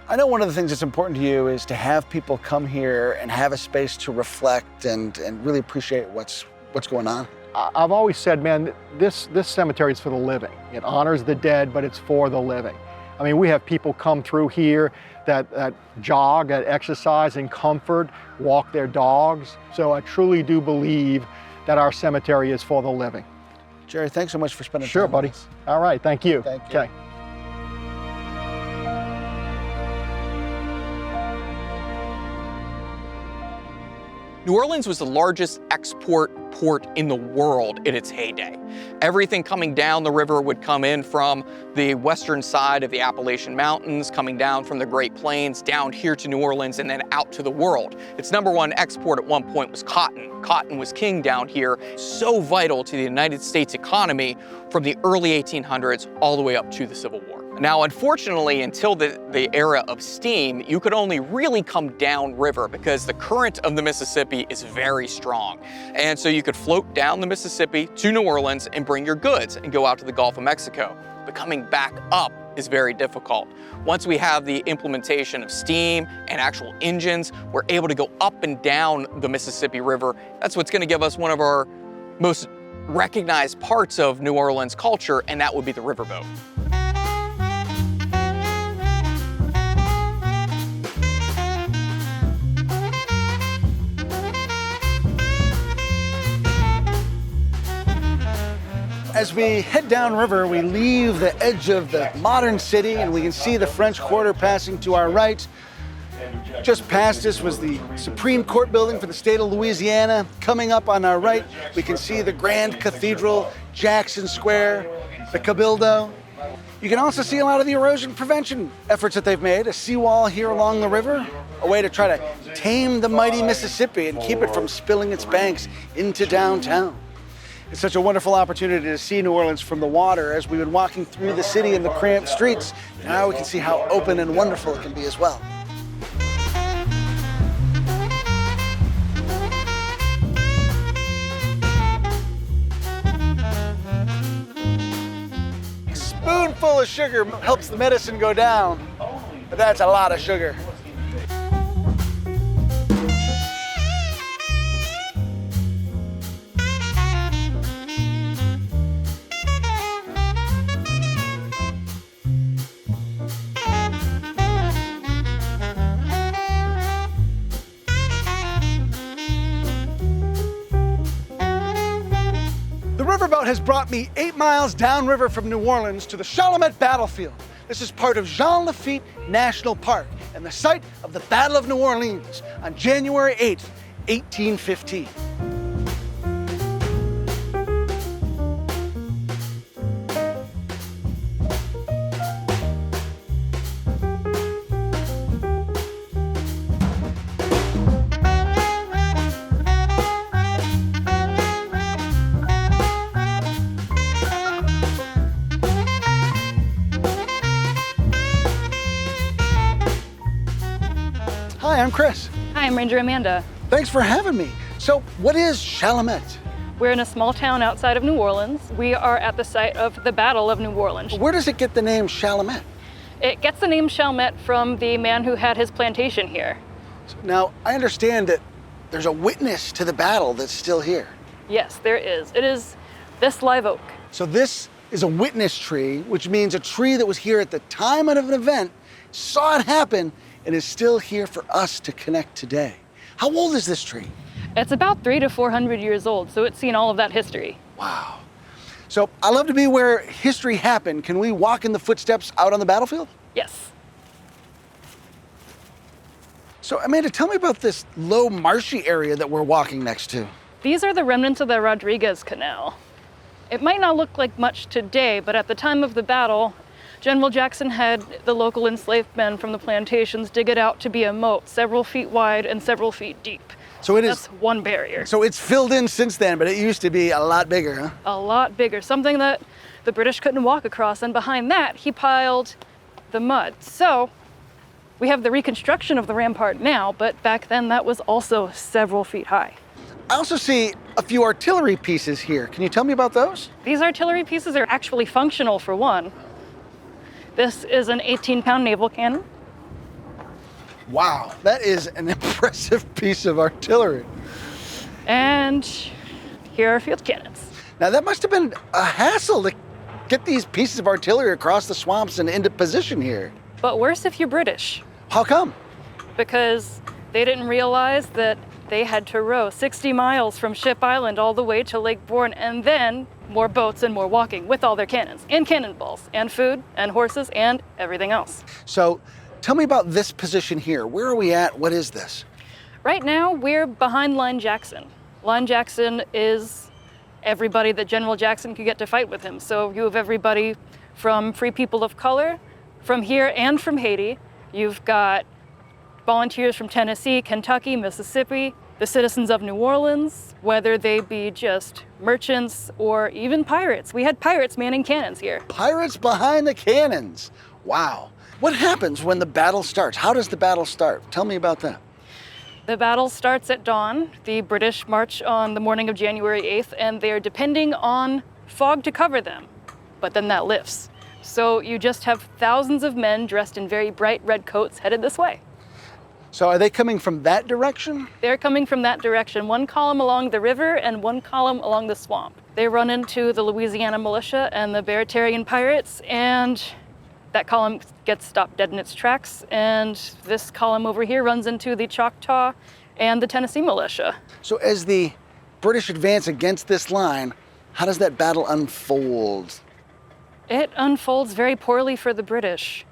I know one of the things that's important to you is to have people come here and have a space to reflect and really appreciate what's going on. I've always said, man, this cemetery is for the living. It honors the dead, but it's for the living. I mean, we have people come through here that jog, that exercise in comfort, walk their dogs. So I truly do believe that our cemetery is for the living. Jerry, thanks so much for spending time Sure, with buddy. us. All right, thank you. Thank you. Okay. New Orleans was the largest export port in the world in its heyday. Everything coming down the river would come in from the western side of the Appalachian Mountains, coming down from the Great Plains, down here to New Orleans, and then out to the world. Its #1 export at one point was cotton. Cotton was king down here, so vital to the United States economy from the early 1800s all the way up to the Civil War. Now, unfortunately, until the era of steam, you could only really come downriver because the current of the Mississippi is very strong. And so you could float down the Mississippi to New Orleans and bring your goods and go out to the Gulf of Mexico. But coming back up is very difficult. Once we have the implementation of steam and actual engines, we're able to go up and down the Mississippi River. That's what's going to give us one of our most recognized parts of New Orleans culture, and that would be the riverboat. As we head downriver, we leave the edge of the modern city and we can see the French Quarter passing to our right. Just past us was the Supreme Court building for the state of Louisiana. Coming up on our right, we can see the Grand Cathedral, Jackson Square, the Cabildo. You can also see a lot of the erosion prevention efforts that they've made. A seawall here along the river, a way to try to tame the mighty Mississippi and keep it from spilling its banks into downtown. It's such a wonderful opportunity to see New Orleans from the water. As we've been walking through the city in the cramped streets, now we can see how open and wonderful it can be as well. A spoonful of sugar helps the medicine go down, but that's a lot of sugar. The riverboat has brought me 8 miles downriver from New Orleans to the Chalmette Battlefield. This is part of Jean Lafitte National Park and the site of the Battle of New Orleans on January 8th, 1815. Hi, I'm Chris. Hi, I'm Ranger Amanda. Thanks for having me. So, what is Chalmette? We're in a small town outside of New Orleans. We are at the site of the Battle of New Orleans. Where does it get the name Chalmette? It gets the name Chalmette from the man who had his plantation here. Now, I understand that there's a witness to the battle that's still here. Yes, there is. It is this live oak. So this is a witness tree, which means a tree that was here at the time of an event, saw it happen, and is still here for us to connect today. How old is this tree? It's about 300 to 400 years old, so it's seen all of that history. Wow. So I love to be where history happened. Can we walk in the footsteps out on the battlefield? Yes. So Amanda, tell me about this low marshy area that we're walking next to. These are the remnants of the Rodriguez Canal. It might not look like much today, but at the time of the battle, General Jackson had the local enslaved men from the plantations dig it out to be a moat, several feet wide and several feet deep. So it is. That's one barrier. So it's filled in since then, but it used to be a lot bigger, huh? A lot bigger, something that the British couldn't walk across, and behind that, he piled the mud. So we have the reconstruction of the rampart now, but back then that was also several feet high. I also see a few artillery pieces here. Can you tell me about those? These artillery pieces are actually functional for one. This is an 18-pound naval cannon. Wow, that is an impressive piece of artillery. And here are field cannons. Now that must have been a hassle to get these pieces of artillery across the swamps and into position here. But worse if you're British, How come? because they didn't realize that they had to row 60 miles from Ship Island all the way to Lake Bourne, and then more boats and more walking with all their cannons and cannonballs and food and horses and everything else. So tell me about this position here. Where are we at? What is this? Right now, we're behind Line Jackson. Line Jackson is everybody that General Jackson could get to fight with him. So you have everybody from free people of color, from here and from Haiti. You've got volunteers from Tennessee, Kentucky, Mississippi, the citizens of New Orleans, whether they be just merchants or even pirates. We had pirates manning cannons here. Pirates behind the cannons. Wow. What happens when the battle starts? How does the battle start? Tell me about that. The battle starts at dawn. The British march on the morning of January 8th, and they're depending on fog to cover them. But then that lifts. So you just have thousands of men dressed in very bright red coats headed this way. So are they coming from that direction? They're coming from that direction. One column along the river and one column along the swamp. They run into the Louisiana militia and the Baratarian pirates, and that column gets stopped dead in its tracks, and this column over here runs into the Choctaw and the Tennessee militia. So as the British advance against this line, how does that battle unfold? It unfolds very poorly for the British.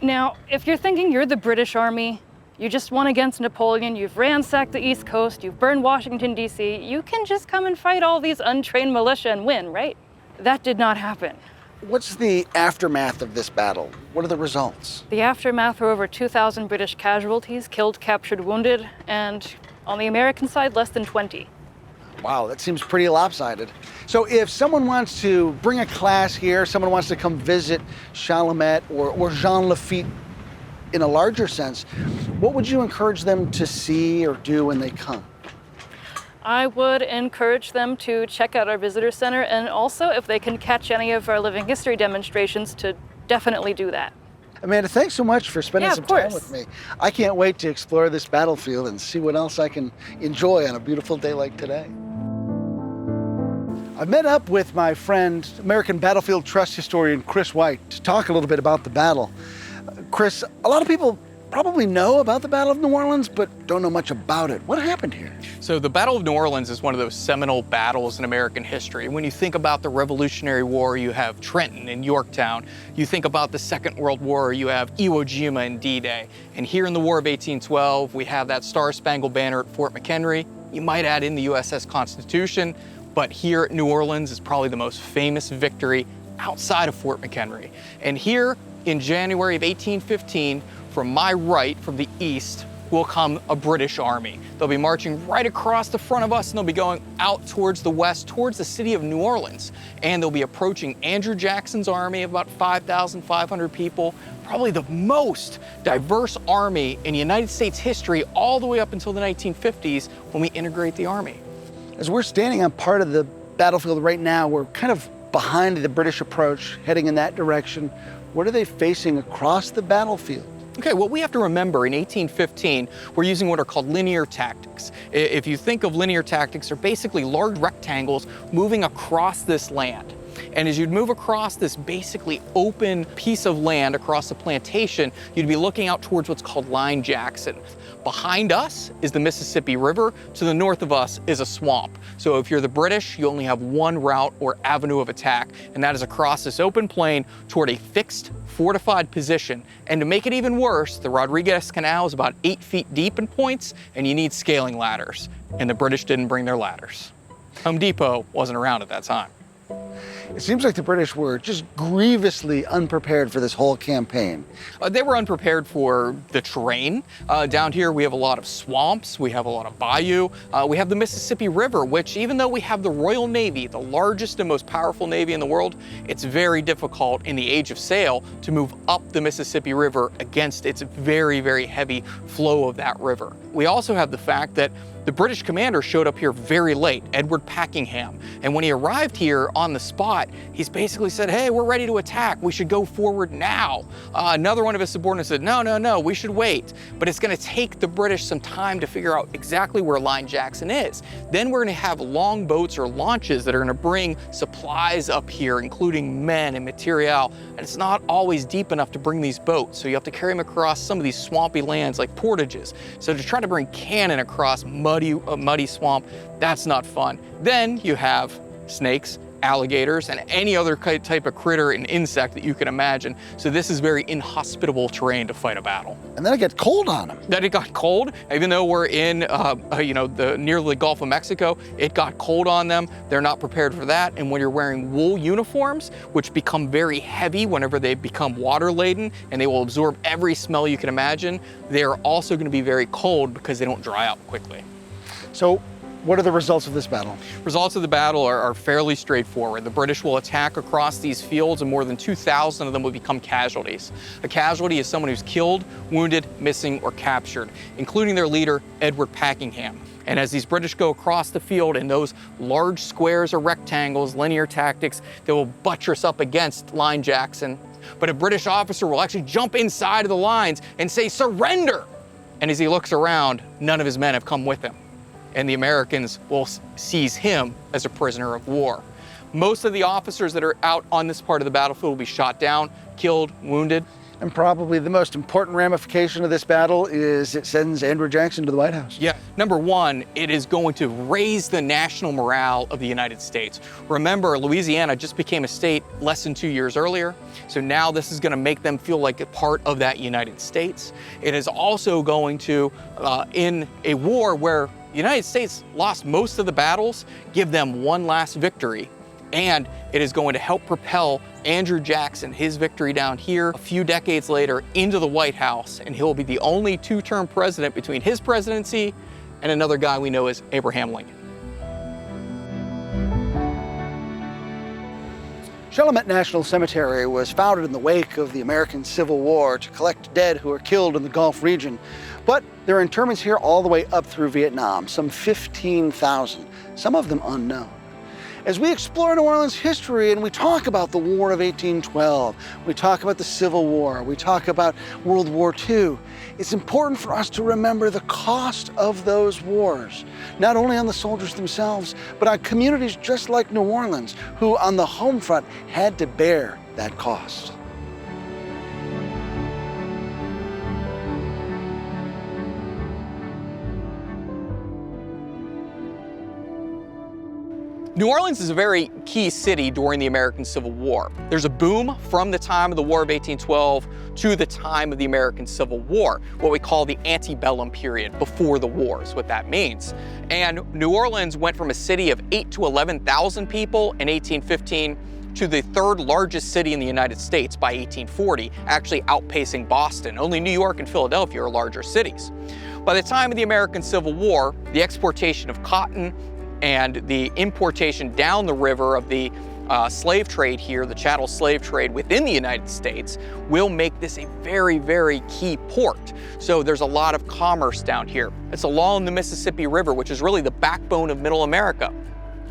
Now, if you're thinking you're the British Army, you just won against Napoleon, you've ransacked the East Coast, you've burned Washington, D.C., you can just come and fight all these untrained militia and win, right? That did not happen. What's the aftermath of this battle? What are the results? The aftermath were over 2,000 British casualties, killed, captured, wounded, and on the American side, less than 20. Wow, that seems pretty lopsided. So if someone wants to bring a class here, someone wants to come visit Chalmette or Jean Lafitte in a larger sense, what would you encourage them to see or do when they come? I would encourage them to check out our visitor center, and also if they can catch any of our living history demonstrations, to definitely do that. Amanda, thanks so much for spending Yeah, some of time course. with me. I can't wait to explore this battlefield and see what else I can enjoy on a beautiful day like today. I've met up with my friend, American Battlefield Trust historian Chris White, to talk a little bit about the battle. Chris, a lot of people probably know about the Battle of New Orleans, but don't know much about it. What happened here? So the Battle of New Orleans is one of those seminal battles in American history. When you think about the Revolutionary War, you have Trenton and Yorktown. You think about the Second World War, you have Iwo Jima and D-Day. And here in the War of 1812, we have that Star-Spangled Banner at Fort McHenry. You might add in the USS Constitution, but here at New Orleans is probably the most famous victory outside of Fort McHenry. And here in January of 1815, from my right, from the east, will come a British army. They'll be marching right across the front of us, and they'll be going out towards the west, towards the city of New Orleans. And they'll be approaching Andrew Jackson's army of about 5,500 people, probably the most diverse army in United States history, all the way up until the 1950s when we integrate the army. As we're standing on part of the battlefield right now, we're kind of behind the British approach, heading in that direction. What are they facing across the battlefield? Okay, what we have to remember in 1815, we're using what are called linear tactics. If you think of linear tactics, they're basically large rectangles moving across this land. And as you'd move across this basically open piece of land across the plantation, you'd be looking out towards what's called Line Jackson. Behind us is the Mississippi River. To the north of us is a swamp. So if you're the British, you only have one route or avenue of attack, and that is across this open plain toward a fixed, fortified position. And to make it even worse, the Rodriguez Canal is about 8 feet deep in points, and you need scaling ladders. And the British didn't bring their ladders. Home Depot wasn't around at that time. It seems like the British were just grievously unprepared for this whole campaign. They were unprepared for the terrain. Down here we have a lot of swamps, we have a lot of bayou, we have the Mississippi River, which even though we have the Royal Navy, the largest and most powerful Navy in the world, it's very difficult in the age of sail to move up the Mississippi River against its very, very heavy flow of that river. We also have the fact that the British commander showed up here very late, Edward Packingham. And when he arrived here on the spot, he's basically said, hey, we're ready to attack. We should go forward now. Another one of his subordinates said, no, we should wait. But it's gonna take the British some time to figure out exactly where Line Jackson is. Then we're gonna have long boats or launches that are gonna bring supplies up here, including men and material. And it's not always deep enough to bring these boats. So you have to carry them across some of these swampy lands like portages. So to try to bring cannon across muddy swamp, that's not fun. Then you have snakes alligators, and any other type of critter and insect that you can imagine. So this is very inhospitable terrain to fight a battle. And then it gets cold on them. Then it got cold, even though we're in near the Gulf of Mexico, it got cold on them. They're not prepared for that. And when you're wearing wool uniforms, which become very heavy whenever they become water laden, and they will absorb every smell you can imagine, they're also going to be very cold because they don't dry out quickly. So what are the results of this battle? Results of the battle are fairly straightforward. The British will attack across these fields, and more than 2,000 of them will become casualties. A casualty is someone who's killed, wounded, missing, or captured, including their leader, Edward Packingham. And as these British go across the field in those large squares or rectangles, linear tactics, they will buttress up against Line Jackson. But a British officer will actually jump inside of the lines and say, "Surrender!" And as he looks around, none of his men have come with him. And the Americans will seize him as a prisoner of war. Most of the officers that are out on this part of the battlefield will be shot down, killed, wounded. And probably the most important ramification of this battle is it sends Andrew Jackson to the White House. Yeah, number one, it is going to raise the national morale of the United States. Remember, Louisiana just became a state less than 2 years earlier. So now this is going to make them feel like a part of that United States. It is also going to, in a war where the United States lost most of the battles, give them one last victory. And it is going to help propel Andrew Jackson, his victory down here, a few decades later into the White House. And he'll be the only two-term president between his presidency and another guy we know as Abraham Lincoln. Chalmette National Cemetery was founded in the wake of the American Civil War to collect dead who were killed in the Gulf region. But there are interments here all the way up through Vietnam, some 15,000, some of them unknown. As we explore New Orleans history and we talk about the War of 1812, we talk about the Civil War, we talk about World War II, it's important for us to remember the cost of those wars, not only on the soldiers themselves, but on communities just like New Orleans, who on the home front had to bear that cost. New Orleans is a very key city during the American Civil War. There's a boom from the time of the War of 1812 to the time of the American Civil War, what we call the antebellum period, before the war is what that means. And New Orleans went from a city of 8,000 to 11,000 people in 1815 to the third largest city in the United States by 1840, actually outpacing Boston. Only New York and Philadelphia are larger cities. By the time of the American Civil War, the exportation of cotton and the importation down the river of the slave trade here, the chattel slave trade within the United States, will make this a very, very key port. So there's a lot of commerce down here. It's along the Mississippi River, which is really the backbone of Middle America.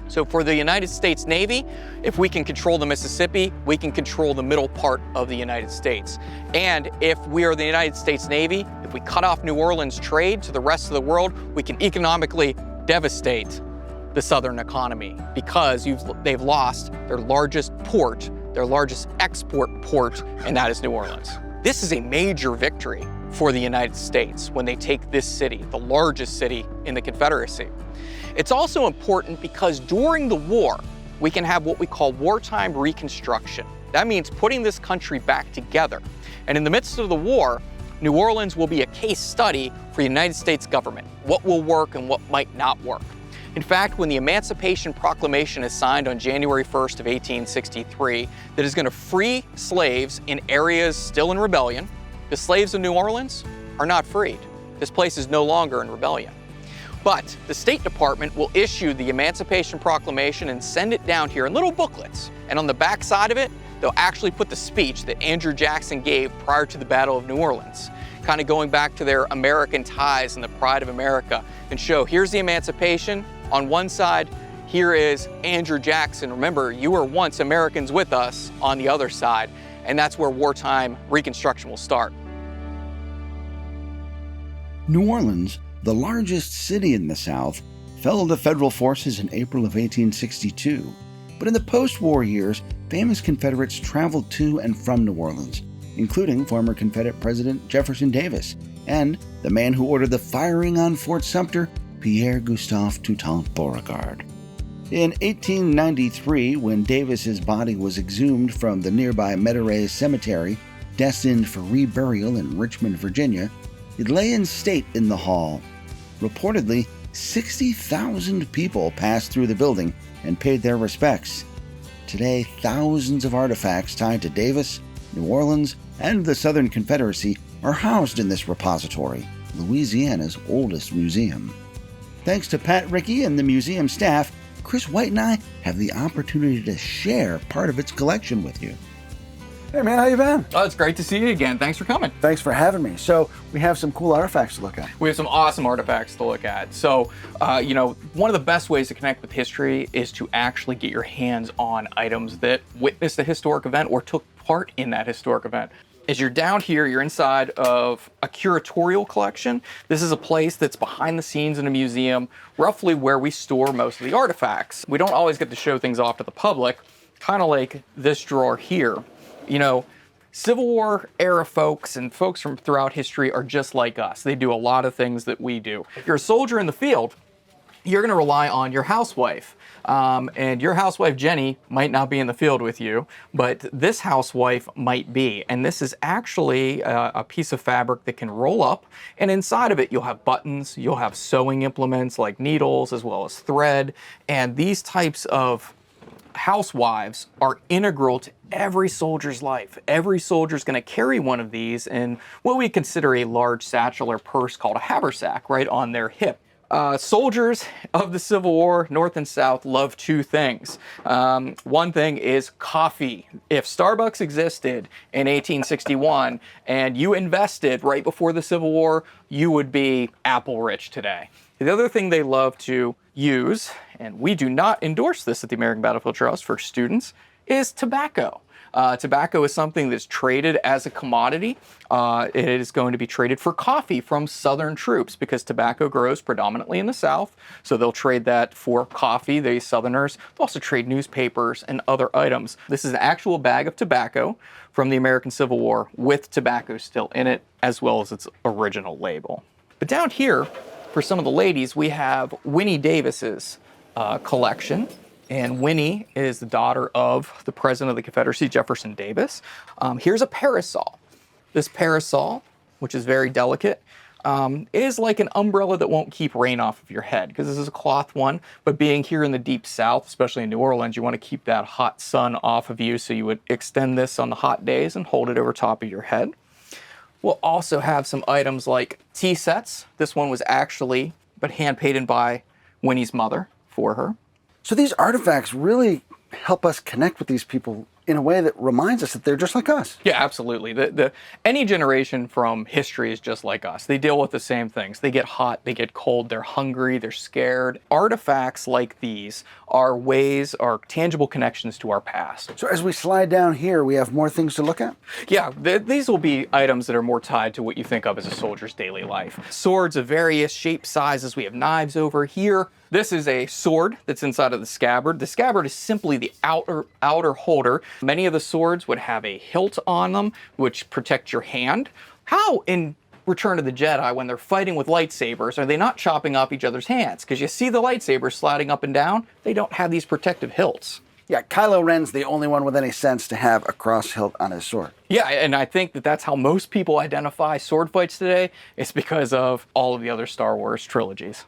So for the United States Navy, if we can control the Mississippi, we can control the middle part of the United States. And if we are the United States Navy, if we cut off New Orleans trade to the rest of the world, we can economically devastate the southern economy because they've lost their largest port, their largest export port, and that is New Orleans. This is a major victory for the United States when they take this city, the largest city in the Confederacy. It's also important because during the war, we can have what we call wartime reconstruction. That means putting this country back together. And in the midst of the war, New Orleans will be a case study for the United States government, what will work and what might not work. In fact, when the Emancipation Proclamation is signed on January 1st of 1863, that is going to free slaves in areas still in rebellion, the slaves of New Orleans are not freed. This place is no longer in rebellion. But the State Department will issue the Emancipation Proclamation and send it down here in little booklets. And on the back side of it, they'll actually put the speech that Andrew Jackson gave prior to the Battle of New Orleans, kind of going back to their American ties and the pride of America, and show here's the Emancipation. On one side, here is Andrew Jackson. Remember, you were once Americans with us on the other side. And that's where wartime reconstruction will start. New Orleans, the largest city in the South, fell to federal forces in April of 1862. But in the post-war years, famous Confederates traveled to and from New Orleans, including former Confederate President Jefferson Davis and the man who ordered the firing on Fort Sumter, Pierre Gustave Toutant Beauregard. In 1893, when Davis's body was exhumed from the nearby Metairie Cemetery, destined for reburial in Richmond, Virginia, it lay in state in the hall. Reportedly, 60,000 people passed through the building and paid their respects. Today, thousands of artifacts tied to Davis, New Orleans, and the Southern Confederacy are housed in this repository, Louisiana's oldest museum. Thanks to Pat Rickey and the museum staff, Chris White and I have the opportunity to share part of its collection with you. Hey man, how you been? Oh, it's great to see you again. Thanks for coming. Thanks for having me. So we have some cool artifacts to look at. We have some awesome artifacts to look at. So, one of the best ways to connect with history is to actually get your hands on items that witnessed a historic event or took part in that historic event. As you're down here, you're inside of a curatorial collection. This is a place that's behind the scenes in a museum, roughly where we store most of the artifacts. We don't always get to show things off to the public, kind of like this drawer here. Civil War era folks and folks from throughout history are just like us. They do a lot of things that we do. If you're a soldier in the field, you're gonna rely on your housewife. And your housewife, Jenny, might not be in the field with you, but this housewife might be. And this is actually a piece of fabric that can roll up. And inside of it, you'll have buttons, you'll have sewing implements like needles, as well as thread. And these types of housewives are integral to every soldier's life. Every soldier's going to carry one of these in what we consider a large satchel or purse called a haversack right on their hip. Soldiers of the Civil War, North and South, love two things. One thing is coffee. If Starbucks existed in 1861 and you invested right before the Civil War, you would be apple rich today. The other thing they love to use, and we do not endorse this at the American Battlefield Trust for students, is tobacco. Tobacco is something that's traded as a commodity. It is going to be traded for coffee from Southern troops because tobacco grows predominantly in the South. So they'll trade that for coffee, the Southerners. They'll also trade newspapers and other items. This is an actual bag of tobacco from the American Civil War with tobacco still in it, as well as its original label. But down here, for some of the ladies, we have Winnie Davis's collection. And Winnie is the daughter of the President of the Confederacy, Jefferson Davis. Here's a parasol. This parasol, which is very delicate, is like an umbrella that won't keep rain off of your head because this is a cloth one. But being here in the deep South, especially in New Orleans, you want to keep that hot sun off of you. So you would extend this on the hot days and hold it over top of your head. We'll also have some items like tea sets. This one was actually hand painted by Winnie's mother for her. So these artifacts really help us connect with these people in a way that reminds us that they're just like us. Yeah, absolutely. Any generation from history is just like us. They deal with the same things. They get hot, they get cold, they're hungry, they're scared. Artifacts like these are tangible connections to our past. So as we slide down here, we have more things to look at? Yeah, these will be items that are more tied to what you think of as a soldier's daily life. Swords of various shapes, sizes. We have knives over here. This is a sword that's inside of the scabbard. The scabbard is simply the outer holder. Many of the swords would have a hilt on them, which protect your hand. How in Return of the Jedi, when they're fighting with lightsabers, are they not chopping off each other's hands? Because you see the lightsabers sliding up and down. They don't have these protective hilts. Yeah, Kylo Ren's the only one with any sense to have a cross hilt on his sword. Yeah, and I think that's how most people identify sword fights today. It's because of all of the other Star Wars trilogies.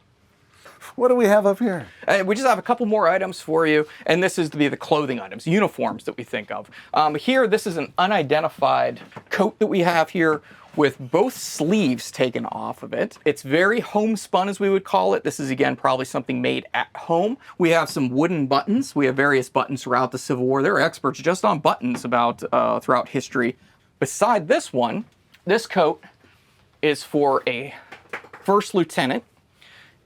What do we have up here? We just have a couple more items for you, and this is to be the clothing items, uniforms that we think of. Here, this is an unidentified coat that we have here with both sleeves taken off of it. It's very homespun, as we would call it. This is, again, probably something made at home. We have some wooden buttons. We have various buttons throughout the Civil War. There are experts just on buttons throughout history. Beside this one, this coat is for a first lieutenant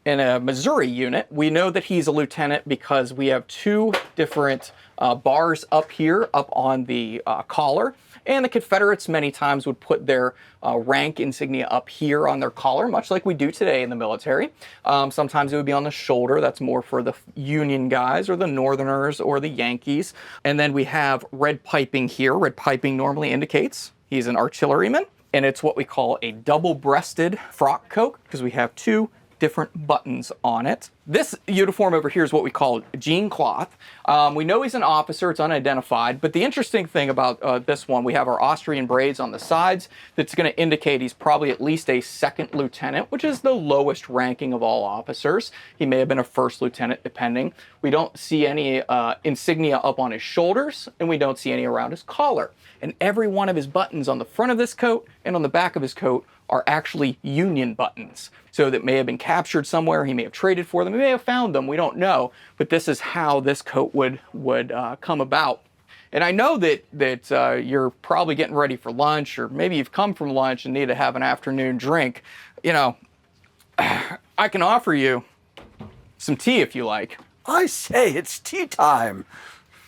in a Missouri unit. We know that he's a lieutenant because we have two different bars up here, up on the collar. And the Confederates many times would put their rank insignia up here on their collar, much like we do today in the military. Sometimes it would be on the shoulder. That's more for the Union guys or the Northerners or the Yankees. And then we have red piping here. Red piping normally indicates he's an artilleryman. And it's what we call a double-breasted frock coat because we have two different buttons on it. This uniform over here is what we call jean cloth. We know he's an officer, it's unidentified, but the interesting thing about this one, we have our Austrian braids on the sides. That's going to indicate he's probably at least a second lieutenant, which is the lowest ranking of all officers. He may have been a first lieutenant, depending. We don't see any insignia up on his shoulders, and we don't see any around his collar. And every one of his buttons on the front of this coat and on the back of his coat are actually Union buttons. So that may have been captured somewhere, he may have traded for them, he may have found them, we don't know. But this is how this coat would come about. And I know that you're probably getting ready for lunch, or maybe you've come from lunch and need to have an afternoon drink. You know, I can offer you some tea if you like. I say, it's tea time.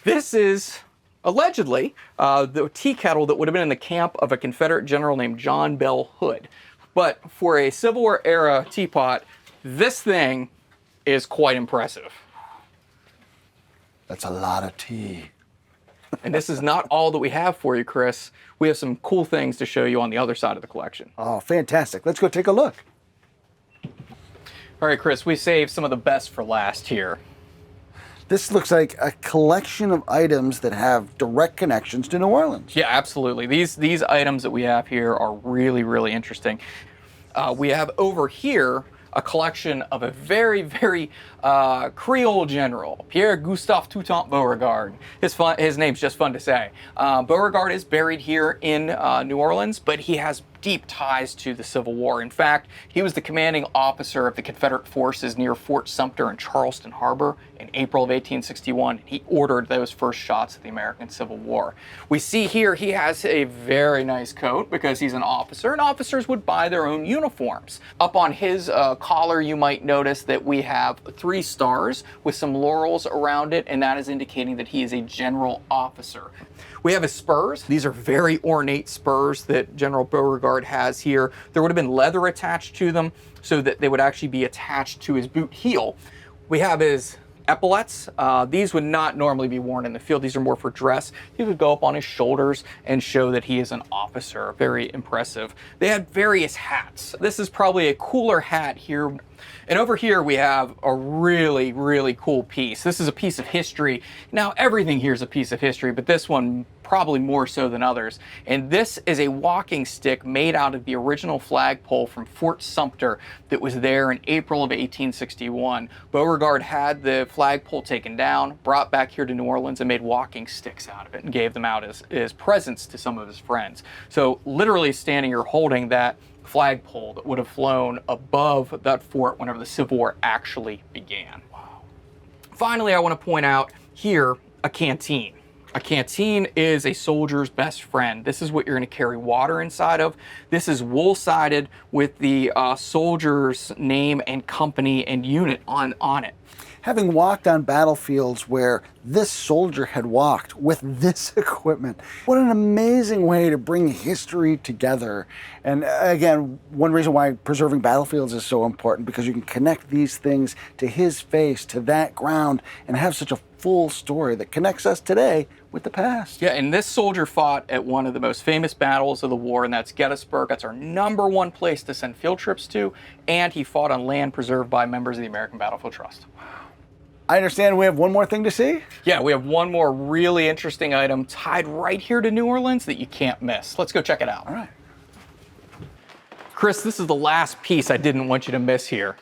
This is allegedly the tea kettle that would have been in the camp of a Confederate general named John Bell Hood. But for a Civil War era teapot, this thing is quite impressive. That's a lot of tea. And this is not all that we have for you, Chris. We have some cool things to show you on the other side of the collection. Oh, fantastic. Let's go take a look. All right, Chris, we saved some of the best for last here. This looks like a collection of items that have direct connections to New Orleans. Yeah, absolutely. These items that we have here are really, really interesting. We have over here a collection of a very, very Creole general, Pierre Gustave Toutant Beauregard. His name's just fun to say. Beauregard is buried here in New Orleans, but he has deep ties to the Civil War. In fact, he was the commanding officer of the Confederate forces near Fort Sumter in Charleston Harbor in April of 1861. He ordered those first shots of the American Civil War. We see here he has a very nice coat because he's an officer, and officers would buy their own uniforms. Up on his collar, you might notice that we have 3 stars with some laurels around it, and that is indicating that he is a general officer. We have his spurs. These are very ornate spurs that General Beauregard has here. There would have been leather attached to them so that they would actually be attached to his boot heel. We have his epaulets. These would not normally be worn in the field. These are more for dress. These would go up on his shoulders and show that he is an officer. Very impressive. They had various hats. This is probably a cooler hat here. And over here we have a really, really cool piece. This is a piece of history. Now everything here is a piece of history, but this one probably more so than others. And this is a walking stick made out of the original flagpole from Fort Sumter that was there in April of 1861. Beauregard had the flagpole taken down, brought back here to New Orleans, and made walking sticks out of it and gave them out as presents to some of his friends. So literally standing here holding that flagpole that would have flown above that fort whenever the Civil War actually began. Wow. Finally, I want to point out here a canteen. A canteen is a soldier's best friend. This is what you're going to carry water inside of. This is wool-sided with the soldier's name and company and unit on it. Having walked on battlefields where this soldier had walked with this equipment, what an amazing way to bring history together. And again, one reason why preserving battlefields is so important, because you can connect these things to his face, to that ground, and have such a full story that connects us today with the past. Yeah, and this soldier fought at one of the most famous battles of the war, and that's Gettysburg. That's our #1 place to send field trips to, and he fought on land preserved by members of the American Battlefield Trust. I understand we have one more thing to see? Yeah, we have one more really interesting item tied right here to New Orleans that you can't miss. Let's go check it out. All right. Chris, this is the last piece I didn't want you to miss here.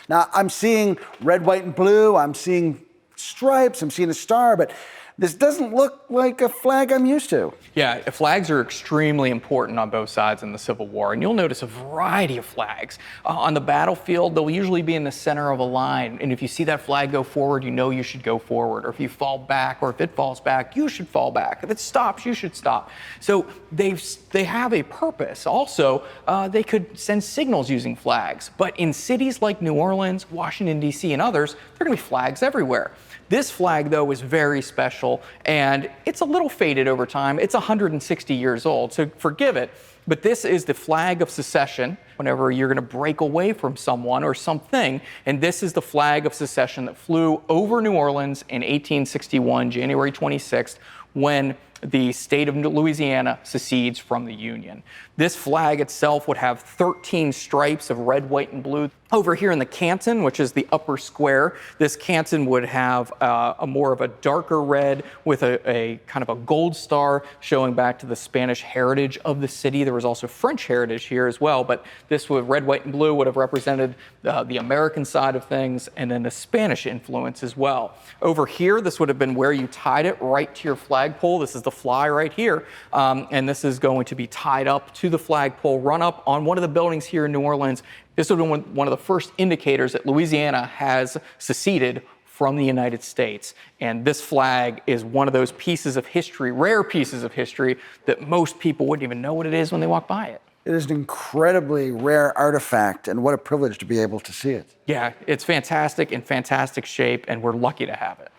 Now, I'm seeing red, white, and blue. I'm seeing stripes. I'm seeing a star, but this doesn't look like a flag I'm used to. Yeah, flags are extremely important on both sides in the Civil War, and you'll notice a variety of flags. On the battlefield, they'll usually be in the center of a line, and if you see that flag go forward, you know you should go forward, or if you fall back, or if it falls back, you should fall back. If it stops, you should stop. So they have a purpose. Also, they could send signals using flags, but in cities like New Orleans, Washington, D.C., and others, there are going to be flags everywhere. This flag, though, is very special, and it's a little faded over time. It's 160 years old, so forgive it. But this is the flag of secession whenever you're going to break away from someone or something. And this is the flag of secession that flew over New Orleans in 1861, January 26th, when the state of Louisiana secedes from the Union. This flag itself would have 13 stripes of red, white, and blue. Over here in the canton, which is the upper square, this canton would have a more of a darker red with a kind of a gold star showing back to the Spanish heritage of the city. There was also French heritage here as well, but this with red, white, and blue would have represented the American side of things, and then the Spanish influence as well. Over here, this would have been where you tied it right to your flagpole. This is the fly right here, and this is going to be tied up to the flagpole, run up on one of the buildings here in New Orleans. This would have been one of the first indicators that Louisiana has seceded from the United States. And this flag is one of those pieces of history, rare pieces of history, that most people wouldn't even know what it is when they walk by it. It is an incredibly rare artifact, and what a privilege to be able to see it. Yeah, it's fantastic, in fantastic shape, and we're lucky to have it.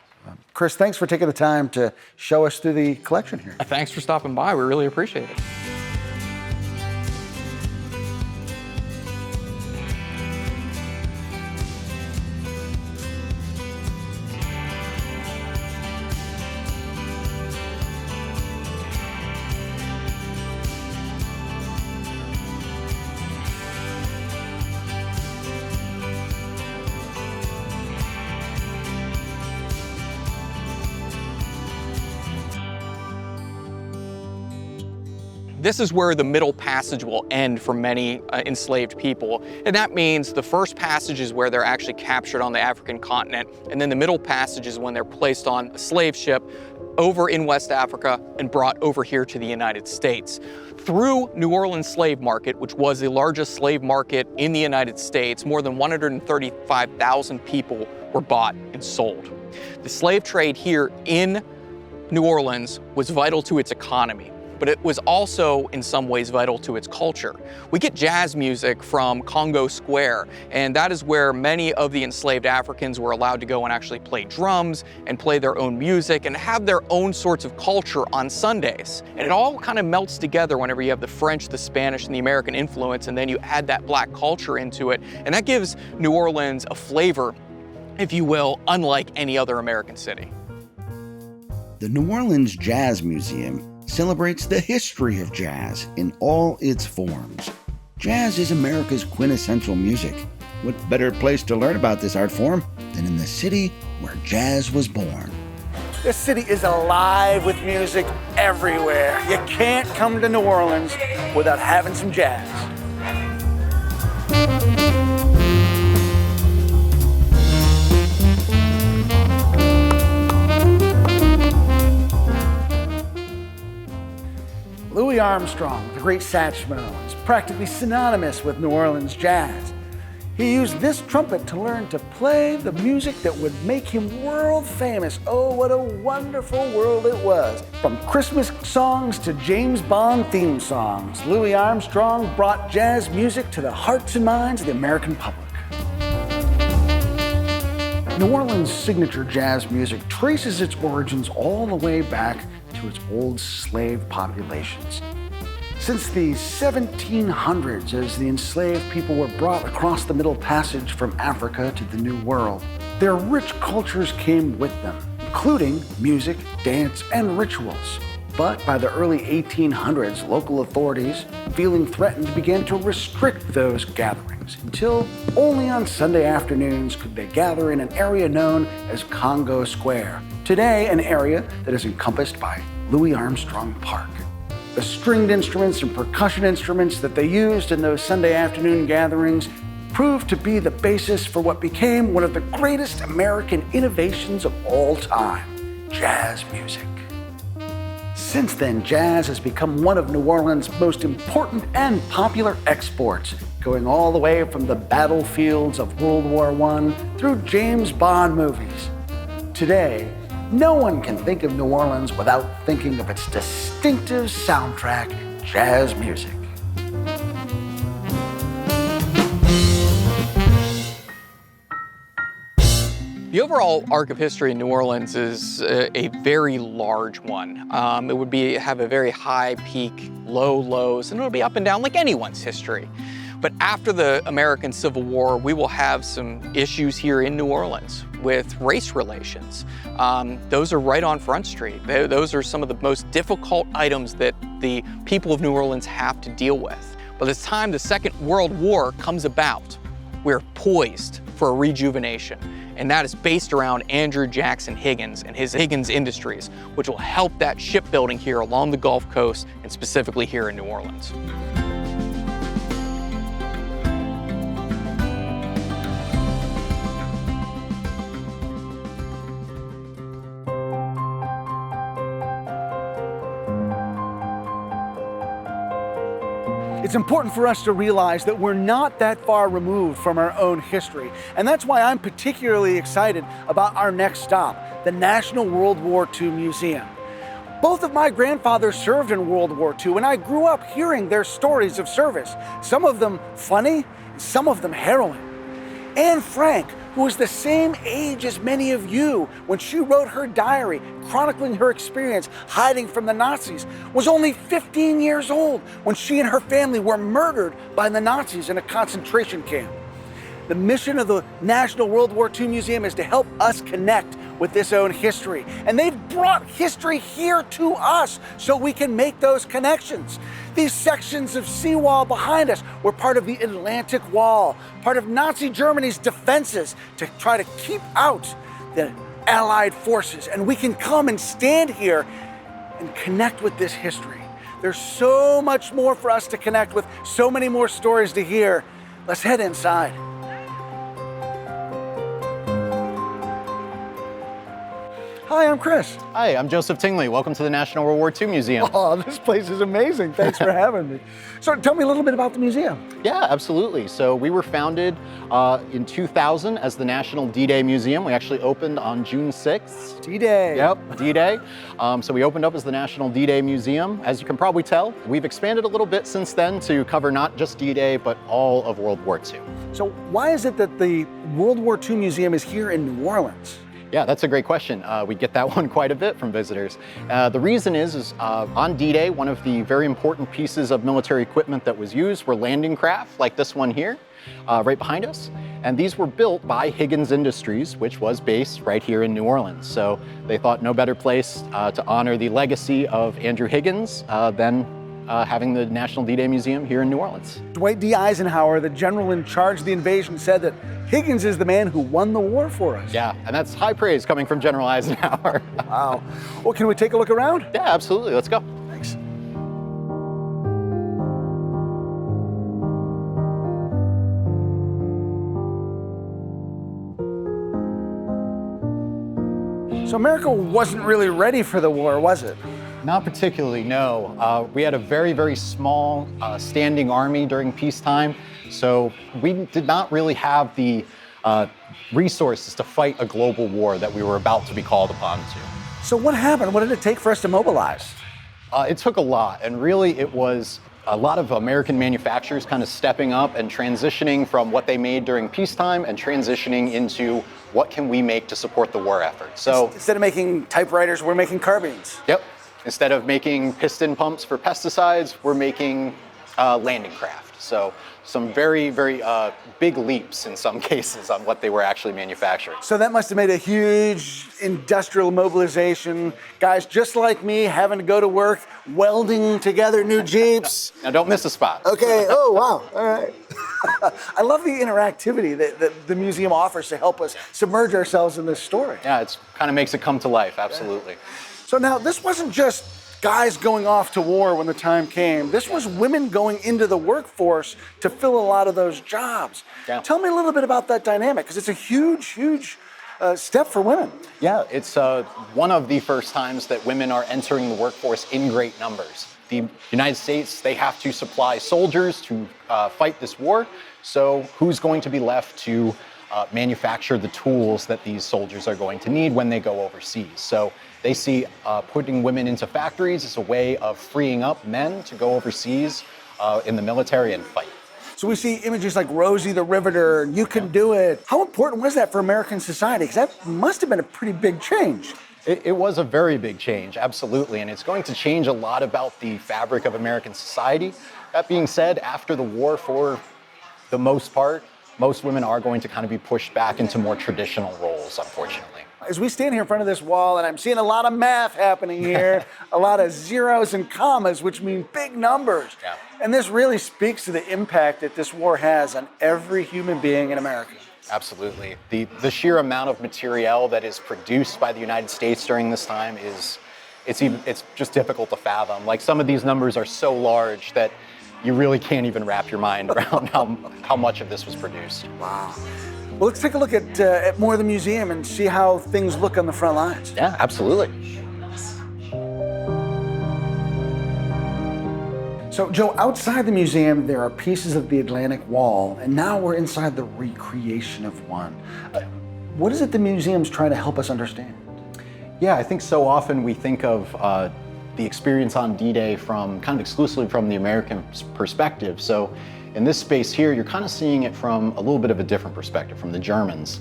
Chris, thanks for taking the time to show us through the collection here. Thanks for stopping by. We really appreciate it. This is where the Middle Passage will end for many enslaved people. And that means the first passage is where they're actually captured on the African continent. And then the Middle Passage is when they're placed on a slave ship over in West Africa and brought over here to the United States. Through New Orleans slave market, which was the largest slave market in the United States, more than 135,000 people were bought and sold. The slave trade here in New Orleans was vital to its economy, but it was also in some ways vital to its culture. We get jazz music from Congo Square, and that is where many of the enslaved Africans were allowed to go and actually play drums and play their own music and have their own sorts of culture on Sundays. And it all kind of melts together whenever you have the French, the Spanish, and the American influence, and then you add that black culture into it, and that gives New Orleans a flavor, if you will, unlike any other American city. The New Orleans Jazz Museum celebrates the history of jazz in all its forms. Jazz is America's quintessential music. What better place to learn about this art form than in the city where jazz was born? This city is alive with music everywhere. You can't come to New Orleans without having some jazz. Louis Armstrong, the great saxophone, is practically synonymous with New Orleans jazz. He used this trumpet to learn to play the music that would make him world famous. Oh, what a wonderful world it was. From Christmas songs to James Bond theme songs, Louis Armstrong brought jazz music to the hearts and minds of the American public. New Orleans' signature jazz music traces its origins all the way back to its old slave populations. Since the 1700s, as the enslaved people were brought across the Middle Passage from Africa to the New World, their rich cultures came with them, including music, dance, and rituals. But by the early 1800s, local authorities, feeling threatened, began to restrict those gatherings until only on Sunday afternoons could they gather in an area known as Congo Square. Today, an area that is encompassed by Louis Armstrong Park. The stringed instruments and percussion instruments that they used in those Sunday afternoon gatherings proved to be the basis for what became one of the greatest American innovations of all time, jazz music. Since then, jazz has become one of New Orleans' most important and popular exports, going all the way from the battlefields of World War I through James Bond movies. Today, no one can think of New Orleans without thinking of its distinctive soundtrack, jazz music. The overall arc of history in New Orleans is a very large one. It would have a very high peak, low lows, and it would be up and down like anyone's history. But But after the American Civil War, we will have some issues here in New Orleans with race relations. Those are right on Front Street. Those are some of the most difficult items that the people of New Orleans have to deal with. By the time the Second World War comes about, we're poised for a rejuvenation. And that is based around Andrew Jackson Higgins and his Higgins Industries, which will help that shipbuilding here along the Gulf Coast and specifically here in New Orleans. It's important for us to realize that we're not that far removed from our own history. And that's why I'm particularly excited about our next stop, the National World War II Museum. Both of my grandfathers served in World War II, and I grew up hearing their stories of service, some of them funny, some of them harrowing. Anne Frank, who was the same age as many of you when she wrote her diary chronicling her experience hiding from the Nazis, was only 15 years old when she and her family were murdered by the Nazis in a concentration camp. The mission of the National World War II Museum is to help us connect with this own history. And they've brought history here to us so we can make those connections. These sections of seawall behind us were part of the Atlantic Wall, part of Nazi Germany's defenses to try to keep out the Allied forces. And we can come and stand here and connect with this history. There's so much more for us to connect with, so many more stories to hear. Let's head inside. Hi, I'm Chris. Hi, I'm Joseph Tingley. Welcome to the National World War II Museum. Oh, this place is amazing. Thanks for having me. So tell me a little bit about the museum. Yeah, absolutely. So we were founded in 2000 as the National D-Day Museum. We actually opened on June 6th. D-Day. Yep, D-Day. So we opened up as the National D-Day Museum. As you can probably tell, we've expanded a little bit since then to cover not just D-Day, but all of World War II. So why is it that the World War II Museum is here in New Orleans? Yeah, that's a great question. We get that one quite a bit from visitors. The reason is on D-Day, one of the very important pieces of military equipment that was used were landing craft, like this one here, right behind us. And these were built by Higgins Industries, which was based right here in New Orleans. So they thought no better place to honor the legacy of Andrew Higgins than having the National D-Day Museum here in New Orleans. Dwight D. Eisenhower, the general in charge of the invasion, said that Higgins is the man who won the war for us. Yeah, and that's high praise coming from General Eisenhower. Wow. Well, can we take a look around? Yeah, absolutely. Let's go. Thanks. So America wasn't really ready for the war, was it? Not particularly, no. We had a very, very small standing army during peacetime, so we did not really have the resources to fight a global war that we were about to be called upon to. So what happened? What did it take for us to mobilize? It took a lot, and really it was a lot of American manufacturers kind of stepping up and transitioning from what they made during peacetime and transitioning into what can we make to support the war effort. So instead of making typewriters, we're making carbines. Yep. Instead of making piston pumps for pesticides, we're making landing craft. So some very, very big leaps in some cases on what they were actually manufacturing. So that must have made a huge industrial mobilization. Guys just like me having to go to work, welding together new Jeeps. Now don't miss a spot. Okay, oh wow, all right. I love the interactivity that the museum offers to help us submerge ourselves in this story. Yeah, it kind of makes it come to life, absolutely. Yeah. So now, this wasn't just guys going off to war when the time came. This was women going into the workforce to fill a lot of those jobs. Yeah. Tell me a little bit about that dynamic, because it's a huge, huge step for women. Yeah, it's one of the first times that women are entering the workforce in great numbers. The United States, they have to supply soldiers to fight this war. So who's going to be left to manufacture the tools that these soldiers are going to need when they go overseas? So they see putting women into factories as a way of freeing up men to go overseas in the military and fight. So we see images like Rosie the Riveter, You Can Do It. How important was that for American society? Because that must have been a pretty big change. It was a very big change, absolutely, and it's going to change a lot about the fabric of American society. That being said, after the war for the most part, most women are going to kind of be pushed back into more traditional roles, unfortunately. As we stand here in front of this wall, and I'm seeing a lot of math happening here, a lot of zeros and commas, which mean big numbers. Yeah. And this really speaks to the impact that this war has on every human being in America. Absolutely. The sheer amount of materiel that is produced by the United States during this time it's just difficult to fathom. Like, some of these numbers are so large that you really can't even wrap your mind around how much of this was produced. Wow. Well, let's take a look at more of the museum and see how things look on the front lines. Yeah, absolutely. So, Joe, outside the museum, there are pieces of the Atlantic Wall, and now we're inside the recreation of one. What is it the museum's trying to help us understand? Yeah, I think so often we think of the experience on D-Day from kind of exclusively from the American perspective. So in this space here, you're kind of seeing it from a little bit of a different perspective, from the Germans.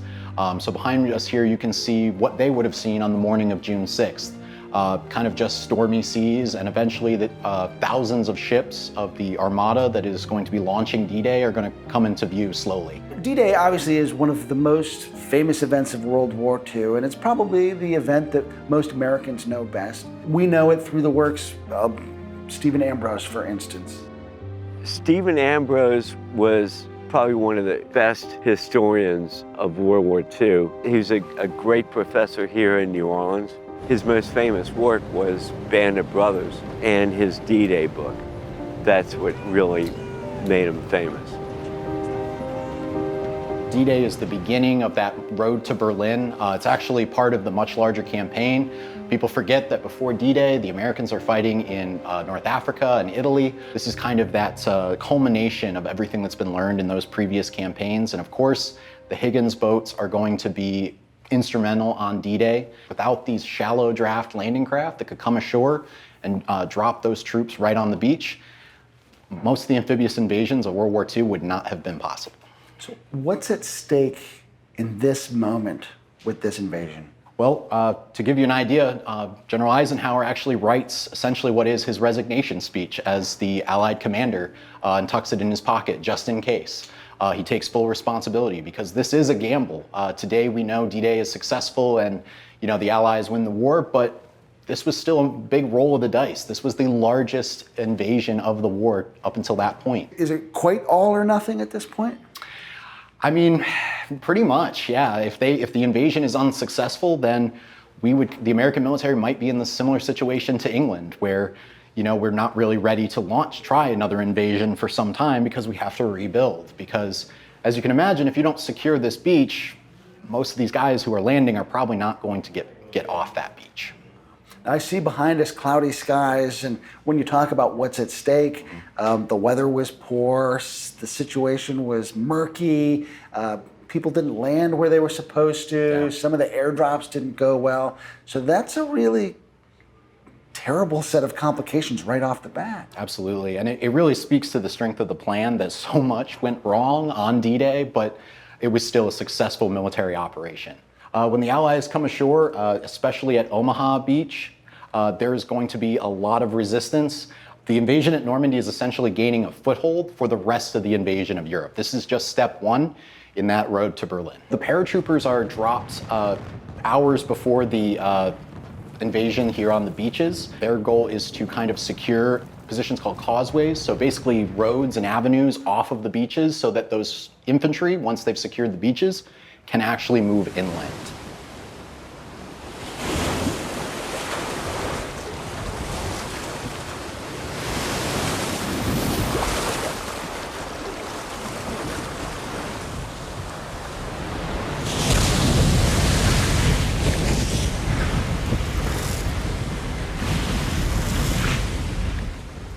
So behind us here, you can see what they would have seen on the morning of June 6th. Kind of just stormy seas, and eventually thousands of ships of the Armada that is going to be launching D-Day are going to come into view slowly. D-Day obviously is one of the most famous events of World War II, and it's probably the event that most Americans know best. We know it through the works of Stephen Ambrose, for instance. Stephen Ambrose was probably one of the best historians of World War II. He was a great professor here in New Orleans. His most famous work was Band of Brothers and his D-Day book. That's what really made him famous. D-Day is the beginning of that road to Berlin. It's actually part of the much larger campaign. People forget that before D-Day, the Americans are fighting in North Africa and Italy. This is kind of that culmination of everything that's been learned in those previous campaigns. And of course, the Higgins boats are going to be instrumental on D-Day. Without these shallow draft landing craft that could come ashore and drop those troops right on the beach, most of the amphibious invasions of World War II would not have been possible. So what's at stake in this moment with this invasion? Well, to give you an idea, General Eisenhower actually writes essentially what is his resignation speech as the Allied commander and tucks it in his pocket just in case. He takes full responsibility because this is a gamble. Today we know D-Day is successful and the Allies win the war, but this was still a big roll of the dice. This was the largest invasion of the war up until that point. Is it quite all or nothing at this point? I mean, pretty much, yeah. If the invasion is unsuccessful, then the American military might be in the similar situation to England, where we're not really ready to try another invasion for some time because we have to rebuild. Because as you can imagine, if you don't secure this beach, most of these guys who are landing are probably not going to get off that beach. I see behind us cloudy skies, and when you talk about what's at stake, the weather was poor, the situation was murky, people didn't land where they were supposed to, some of the airdrops didn't go well. So that's a really terrible set of complications right off the bat. Absolutely, and it really speaks to the strength of the plan that so much went wrong on D-Day, but it was still a successful military operation. When the Allies come ashore, especially at Omaha Beach, there is going to be a lot of resistance. The invasion at Normandy is essentially gaining a foothold for the rest of the invasion of Europe. This is just step one in that road to Berlin. The paratroopers are dropped hours before the invasion here on the beaches. Their goal is to kind of secure positions called causeways, so basically roads and avenues off of the beaches so that those infantry, once they've secured the beaches, can actually move inland.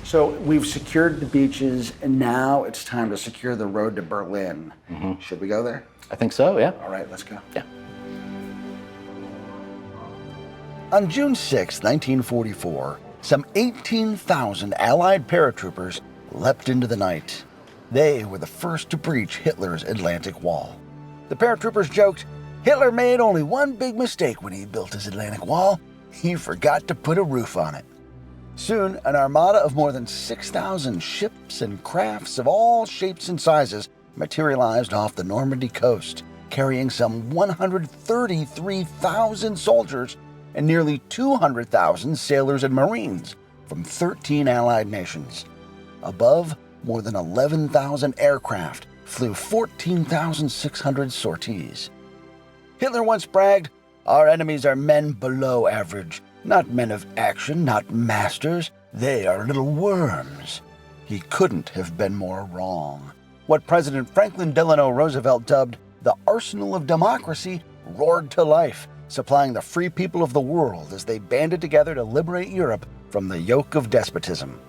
So we've secured the beaches, and now it's time to secure the road to Berlin. Mm-hmm. Should we go there? I think so, yeah. All right, let's go. Yeah. On June 6, 1944, some 18,000 Allied paratroopers leapt into the night. They were the first to breach Hitler's Atlantic Wall. The paratroopers joked, Hitler made only one big mistake when he built his Atlantic Wall. He forgot to put a roof on it. Soon, an armada of more than 6,000 ships and crafts of all shapes and sizes materialized off the Normandy coast, carrying some 133,000 soldiers and nearly 200,000 sailors and Marines from 13 Allied nations. Above, more than 11,000 aircraft flew 14,600 sorties. Hitler once bragged, "Our enemies are men below average, not men of action, not masters. They are little worms." He couldn't have been more wrong. What President Franklin Delano Roosevelt dubbed the arsenal of democracy roared to life, supplying the free people of the world as they banded together to liberate Europe from the yoke of despotism.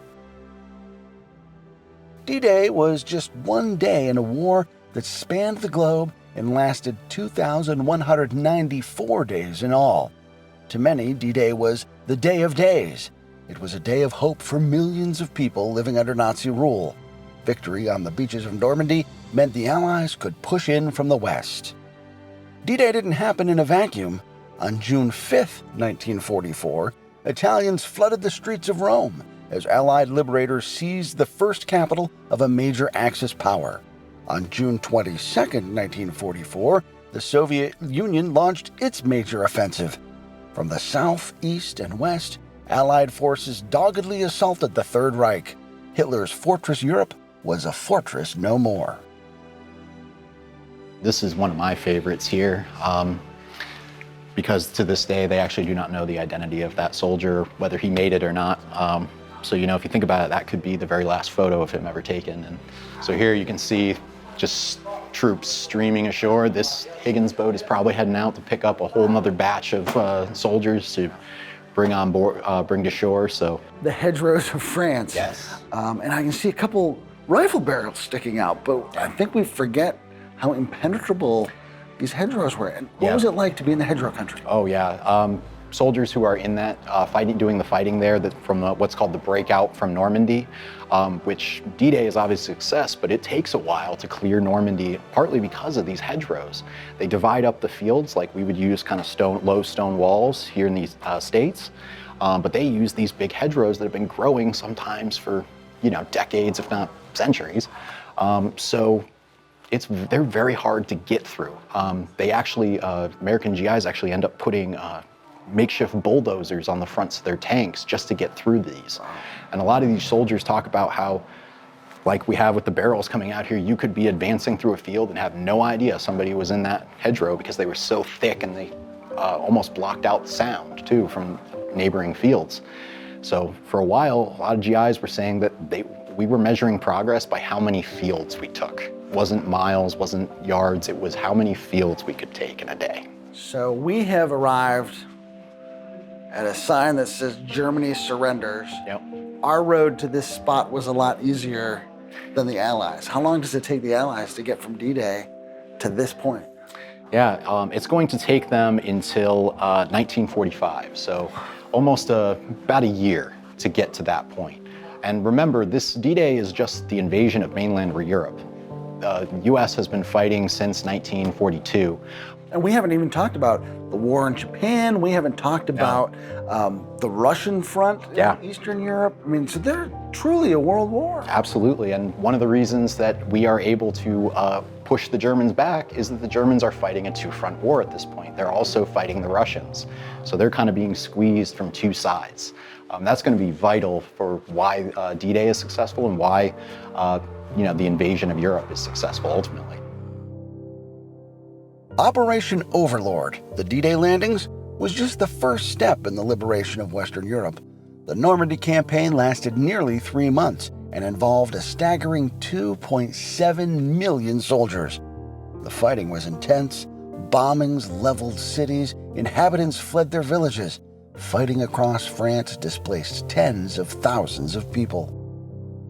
D-Day was just one day in a war that spanned the globe and lasted 2,194 days in all. To many, D-Day was the day of days. It was a day of hope for millions of people living under Nazi rule. Victory on the beaches of Normandy meant the Allies could push in from the west. D-Day didn't happen in a vacuum. On June 5, 1944, Italians flooded the streets of Rome as Allied liberators seized the first capital of a major Axis power. On June 22, 1944, the Soviet Union launched its major offensive. From the south, east, and west, Allied forces doggedly assaulted the Third Reich. Hitler's fortress Europe was a fortress no more. This is one of my favorites here, because to this day they actually do not know the identity of that soldier, whether he made it or not. So, you know, if you think about it, that could be the very last photo of him ever taken. And so here you can see just troops streaming ashore. This Higgins boat is probably heading out to pick up a whole nother batch of soldiers to bring on board, bring to shore. So the hedgerows of France. Yes. And I can see a couple rifle barrels sticking out, but I think we forget how impenetrable these hedgerows were. And what was it like to be in the hedgerow country? Oh yeah, soldiers who are in that doing the fighting there, from what's called the breakout from Normandy, which D-Day is obviously a success, but it takes a while to clear Normandy, partly because of these hedgerows. They divide up the fields like we would use kind of low stone walls here in these states, but they use these big hedgerows that have been growing sometimes for, you know, decades, if not centuries. So they're very hard to get through. They actually, American GIs actually end up putting makeshift bulldozers on the fronts of their tanks just to get through these. And a lot of these soldiers talk about how, like we have with the barrels coming out here, you could be advancing through a field and have no idea somebody was in that hedgerow because they were so thick and they almost blocked out sound too from neighboring fields. So for a while, a lot of GIs were saying that we were measuring progress by how many fields we took. It wasn't miles, wasn't yards, it was how many fields we could take in a day. So we have arrived at a sign that says Germany surrenders. Yep. Our road to this spot was a lot easier than the Allies. How long does it take the Allies to get from D-Day to this point? Yeah, it's going to take them until 1945, so almost about a year to get to that point. And remember, this D-Day is just the invasion of mainland Europe. The US has been fighting since 1942. And we haven't even talked about the war in Japan. We haven't talked about the Russian front in Eastern Europe. I mean, so they're truly a world war. Absolutely, and one of the reasons that we are able to push the Germans back is that the Germans are fighting a two-front war at this point. They're also fighting the Russians. So they're kind of being squeezed from two sides. That's going to be vital for why D-Day is successful and why the invasion of Europe is successful ultimately. Operation Overlord, the D-Day landings, was just the first step in the liberation of Western Europe. The Normandy campaign lasted nearly 3 months and involved a staggering 2.7 million soldiers. The fighting was intense. Bombings leveled cities. Inhabitants fled their villages. Fighting across France displaced tens of thousands of people.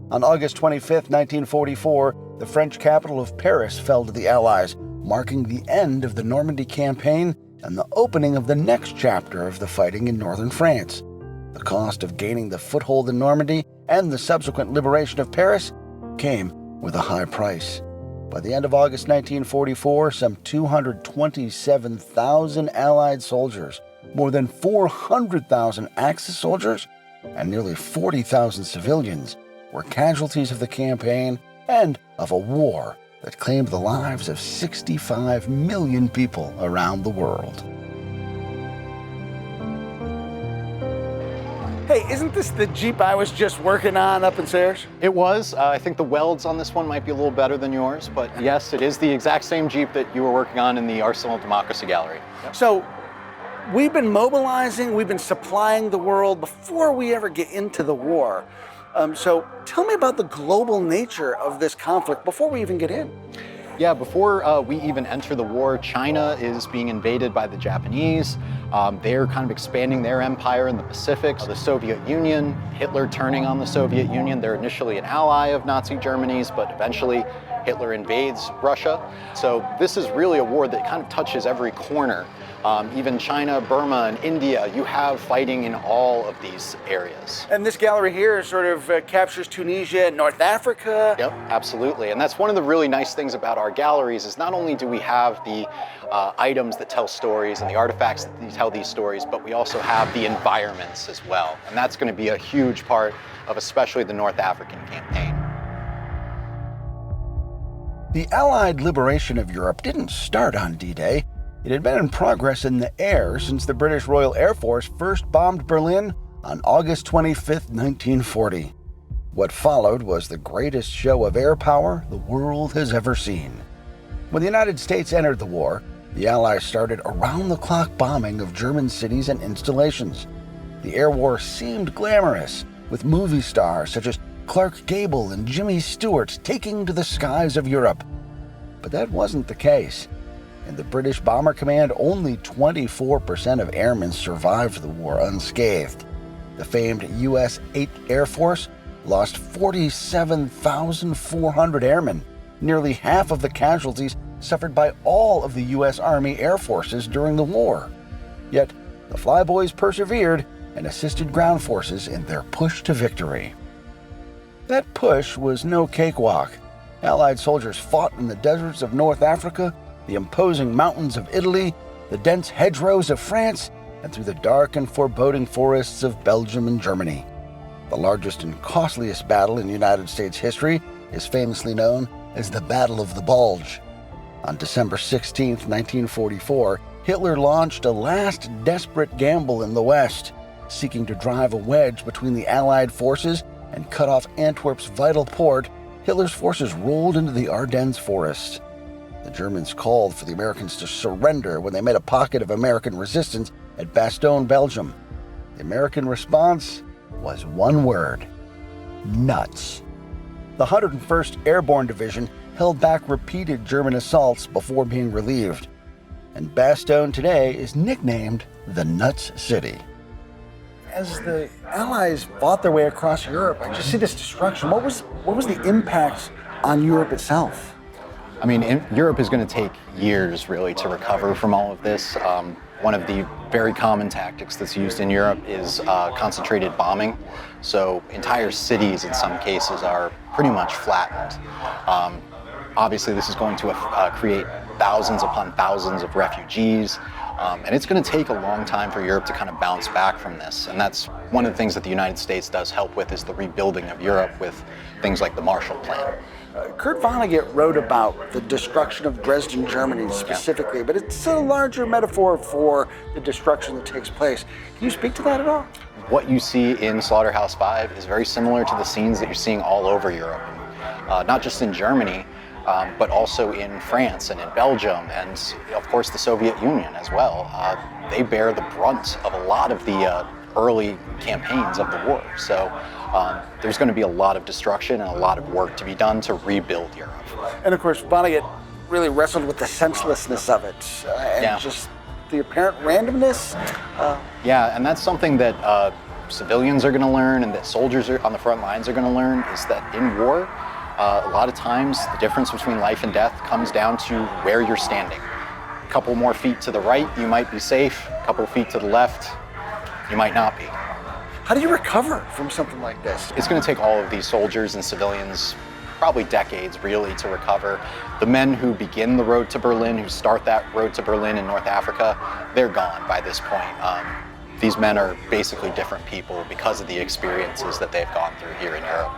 On August 25, 1944, the French capital of Paris fell to the Allies, marking the end of the Normandy campaign and the opening of the next chapter of the fighting in northern France. The cost of gaining the foothold in Normandy and the subsequent liberation of Paris came with a high price. By the end of August 1944, some 227,000 Allied soldiers, more than 400,000 Axis soldiers, and nearly 40,000 civilians were casualties of the campaign and of a war that claimed the lives of 65 million people around the world. Hey, isn't this the Jeep I was just working on up in Sayers? It was. I think the welds on this one might be a little better than yours, but yes, it is the exact same Jeep that you were working on in the Arsenal of Democracy Gallery. Yep. So we've been mobilizing, we've been supplying the world before we ever get into the war. So tell me about the global nature of this conflict before we even get in. Yeah, before we even enter the war, China is being invaded by the Japanese. They're kind of expanding their empire in the Pacific. The Soviet Union, Hitler turning on the Soviet Union. They're initially an ally of Nazi Germany's, but eventually Hitler invades Russia. So this is really a war that kind of touches every corner. Even China, Burma, and India, you have fighting in all of these areas. And this gallery here sort of captures Tunisia and North Africa. Yep, absolutely. And that's one of the really nice things about our galleries is not only do we have the items that tell stories and the artifacts that tell these stories, but we also have the environments as well. And that's going to be a huge part of especially the North African campaign. The Allied liberation of Europe didn't start on D-Day. It had been in progress in the air since the British Royal Air Force first bombed Berlin on August 25, 1940. What followed was the greatest show of air power the world has ever seen. When the United States entered the war, the Allies started around-the-clock bombing of German cities and installations. The air war seemed glamorous, with movie stars such as Clark Gable and Jimmy Stewart taking to the skies of Europe. But that wasn't the case. In the British Bomber Command, only 24% of airmen survived the war unscathed. The famed U.S. 8th Air Force lost 47,400 airmen, nearly half of the casualties suffered by all of the U.S. Army Air Forces during the war. Yet, the Flyboys persevered and assisted ground forces in their push to victory. That push was no cakewalk. Allied soldiers fought in the deserts of North Africa, the imposing mountains of Italy, the dense hedgerows of France, and through the dark and foreboding forests of Belgium and Germany. The largest and costliest battle in United States history is famously known as the Battle of the Bulge. On December 16, 1944, Hitler launched a last desperate gamble in the West, seeking to drive a wedge between the Allied forces and cut off Antwerp's vital port. Hitler's forces rolled into the Ardennes forest. The Germans called for the Americans to surrender when they met a pocket of American resistance at Bastogne, Belgium. The American response was one word: nuts. The 101st Airborne Division held back repeated German assaults before being relieved. And Bastogne today is nicknamed the Nuts City. As the Allies fought their way across Europe, I just see this destruction. What was the impact on Europe itself? I mean, Europe is going to take years, really, to recover from all of this. One of the very common tactics that's used in Europe is concentrated bombing. So entire cities, in some cases, are pretty much flattened. Obviously, this is going to create thousands upon thousands of refugees. And it's going to take a long time for Europe to kind of bounce back from this. And that's one of the things that the United States does help with, is the rebuilding of Europe with things like the Marshall Plan. Kurt Vonnegut wrote about the destruction of Dresden, Germany specifically, but it's a larger metaphor for the destruction that takes place. Can you speak to that at all? What you see in Slaughterhouse 5 is very similar to the scenes that you're seeing all over Europe. Not just in Germany, but also in France and in Belgium, and of course the Soviet Union as well. They bear the brunt of a lot of the early campaigns of the war. So there's going to be a lot of destruction and a lot of work to be done to rebuild Europe. And of course, Vonnegut really wrestled with the senselessness of it and just the apparent randomness. Yeah, and that's something that civilians are going to learn, and that soldiers on the front lines are going to learn, is that in war, a lot of times the difference between life and death comes down to where you're standing. A couple more feet to the right, you might be safe. A couple feet to the left, you might not be. How do you recover from something like this? It's going to take all of these soldiers and civilians probably decades, really, to recover. The men who begin the road to Berlin, who start that road to Berlin in North Africa, they're gone by this point. These men are basically different people because of the experiences that they've gone through here in Europe.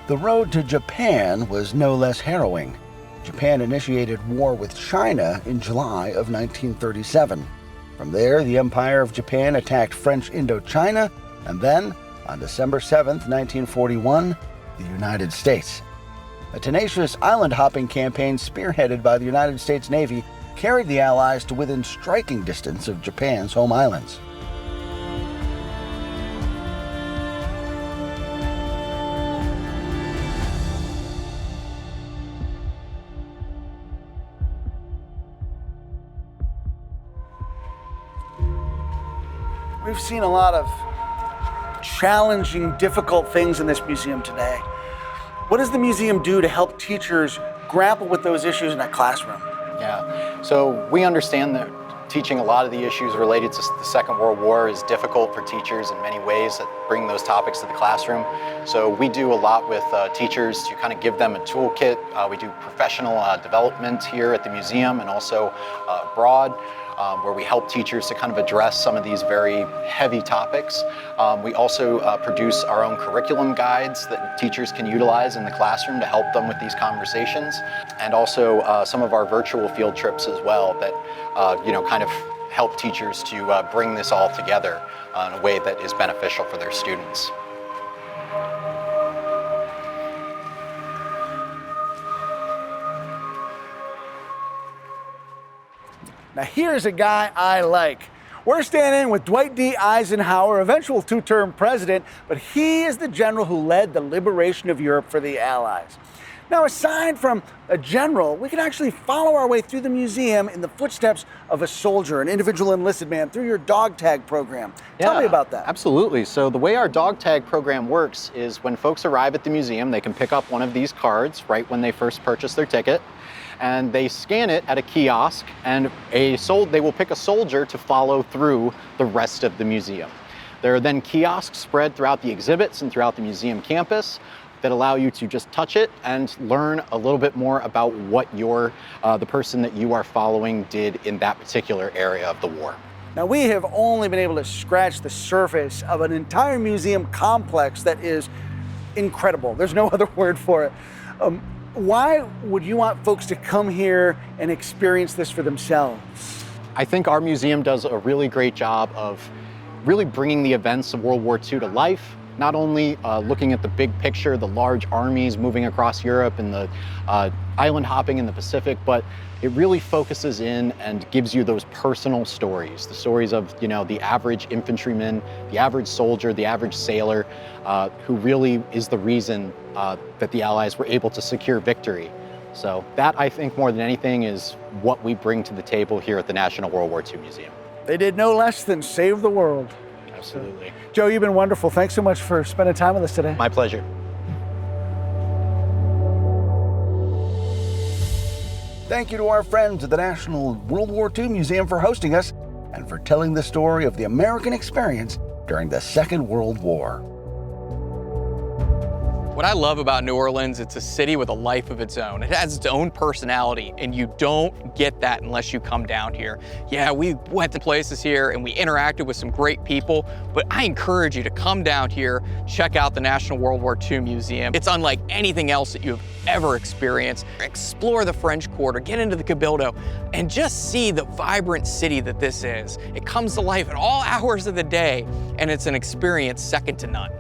The road to Japan was no less harrowing. Japan initiated war with China in July of 1937. From there, the Empire of Japan attacked French Indochina, and then, on December 7, 1941, the United States. A tenacious island-hopping campaign spearheaded by the United States Navy carried the Allies to within striking distance of Japan's home islands. We've seen a lot of challenging, difficult things in this museum today. What does the museum do to help teachers grapple with those issues in a classroom? Yeah, so we understand that teaching a lot of the issues related to the Second World War is difficult for teachers in many ways that bring those topics to the classroom. So we do a lot with teachers to kind of give them a toolkit. We do professional development here at the museum and also abroad, where we help teachers to kind of address some of these very heavy topics. We also produce our own curriculum guides that teachers can utilize in the classroom to help them with these conversations, and also some of our virtual field trips as well that kind of help teachers to bring this all together in a way that is beneficial for their students. Now here's a guy I like. We're standing with Dwight D. Eisenhower, eventual two-term president, but he is the general who led the liberation of Europe for the Allies. Now, aside from a general, we can actually follow our way through the museum in the footsteps of a soldier, an individual enlisted man, through your dog tag program. Tell me about that. Absolutely. So the way our dog tag program works is when folks arrive at the museum, they can pick up one of these cards right when they first purchase their ticket, and they scan it at a kiosk, and they will pick a soldier to follow through the rest of the museum. There are then kiosks spread throughout the exhibits and throughout the museum campus that allow you to just touch it and learn a little bit more about what the person that you are following did in that particular area of the war. Now, we have only been able to scratch the surface of an entire museum complex that is incredible. There's no other word for it. Why would you want folks to come here and experience this for themselves? I think our museum does a really great job of really bringing the events of World War II to life, not only looking at the big picture, the large armies moving across Europe and the island hopping in the Pacific, but it really focuses in and gives you those personal stories, the stories of the average infantryman, the average soldier, the average sailor, who really is the reason that the Allies were able to secure victory. So that, I think, more than anything, is what we bring to the table here at the National World War II Museum. They did no less than save the world. Absolutely. Joe, you've been wonderful. Thanks so much for spending time with us today. My pleasure. Thank you to our friends at the National World War II Museum for hosting us and for telling the story of the American experience during the Second World War. What I love about New Orleans, it's a city with a life of its own. It has its own personality, and you don't get that unless you come down here. Yeah, we went to places here and we interacted with some great people, but I encourage you to come down here, check out the National World War II Museum. It's unlike anything else that you have ever experienced. Explore the French Quarter, get into the Cabildo, and just see the vibrant city that this is. It comes to life at all hours of the day, and it's an experience second to none.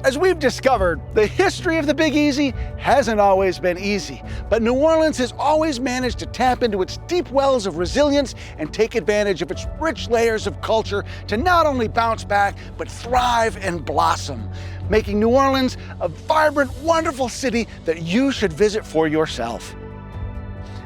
As we've discovered, the history of the Big Easy hasn't always been easy, but New Orleans has always managed to tap into its deep wells of resilience and take advantage of its rich layers of culture to not only bounce back, but thrive and blossom, making New Orleans a vibrant, wonderful city that you should visit for yourself.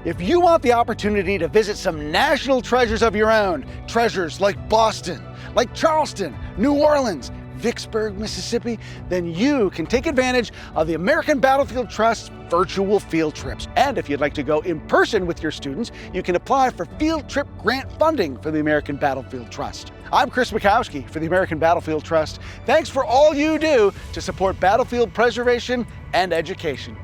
If you want the opportunity to visit some national treasures of your own, treasures like Boston, like Charleston, New Orleans, Vicksburg, Mississippi, then you can take advantage of the American Battlefield Trust's virtual field trips. And if you'd like to go in person with your students, you can apply for field trip grant funding for the American Battlefield Trust. I'm Chris Mikowski for the American Battlefield Trust. Thanks for all you do to support battlefield preservation and education.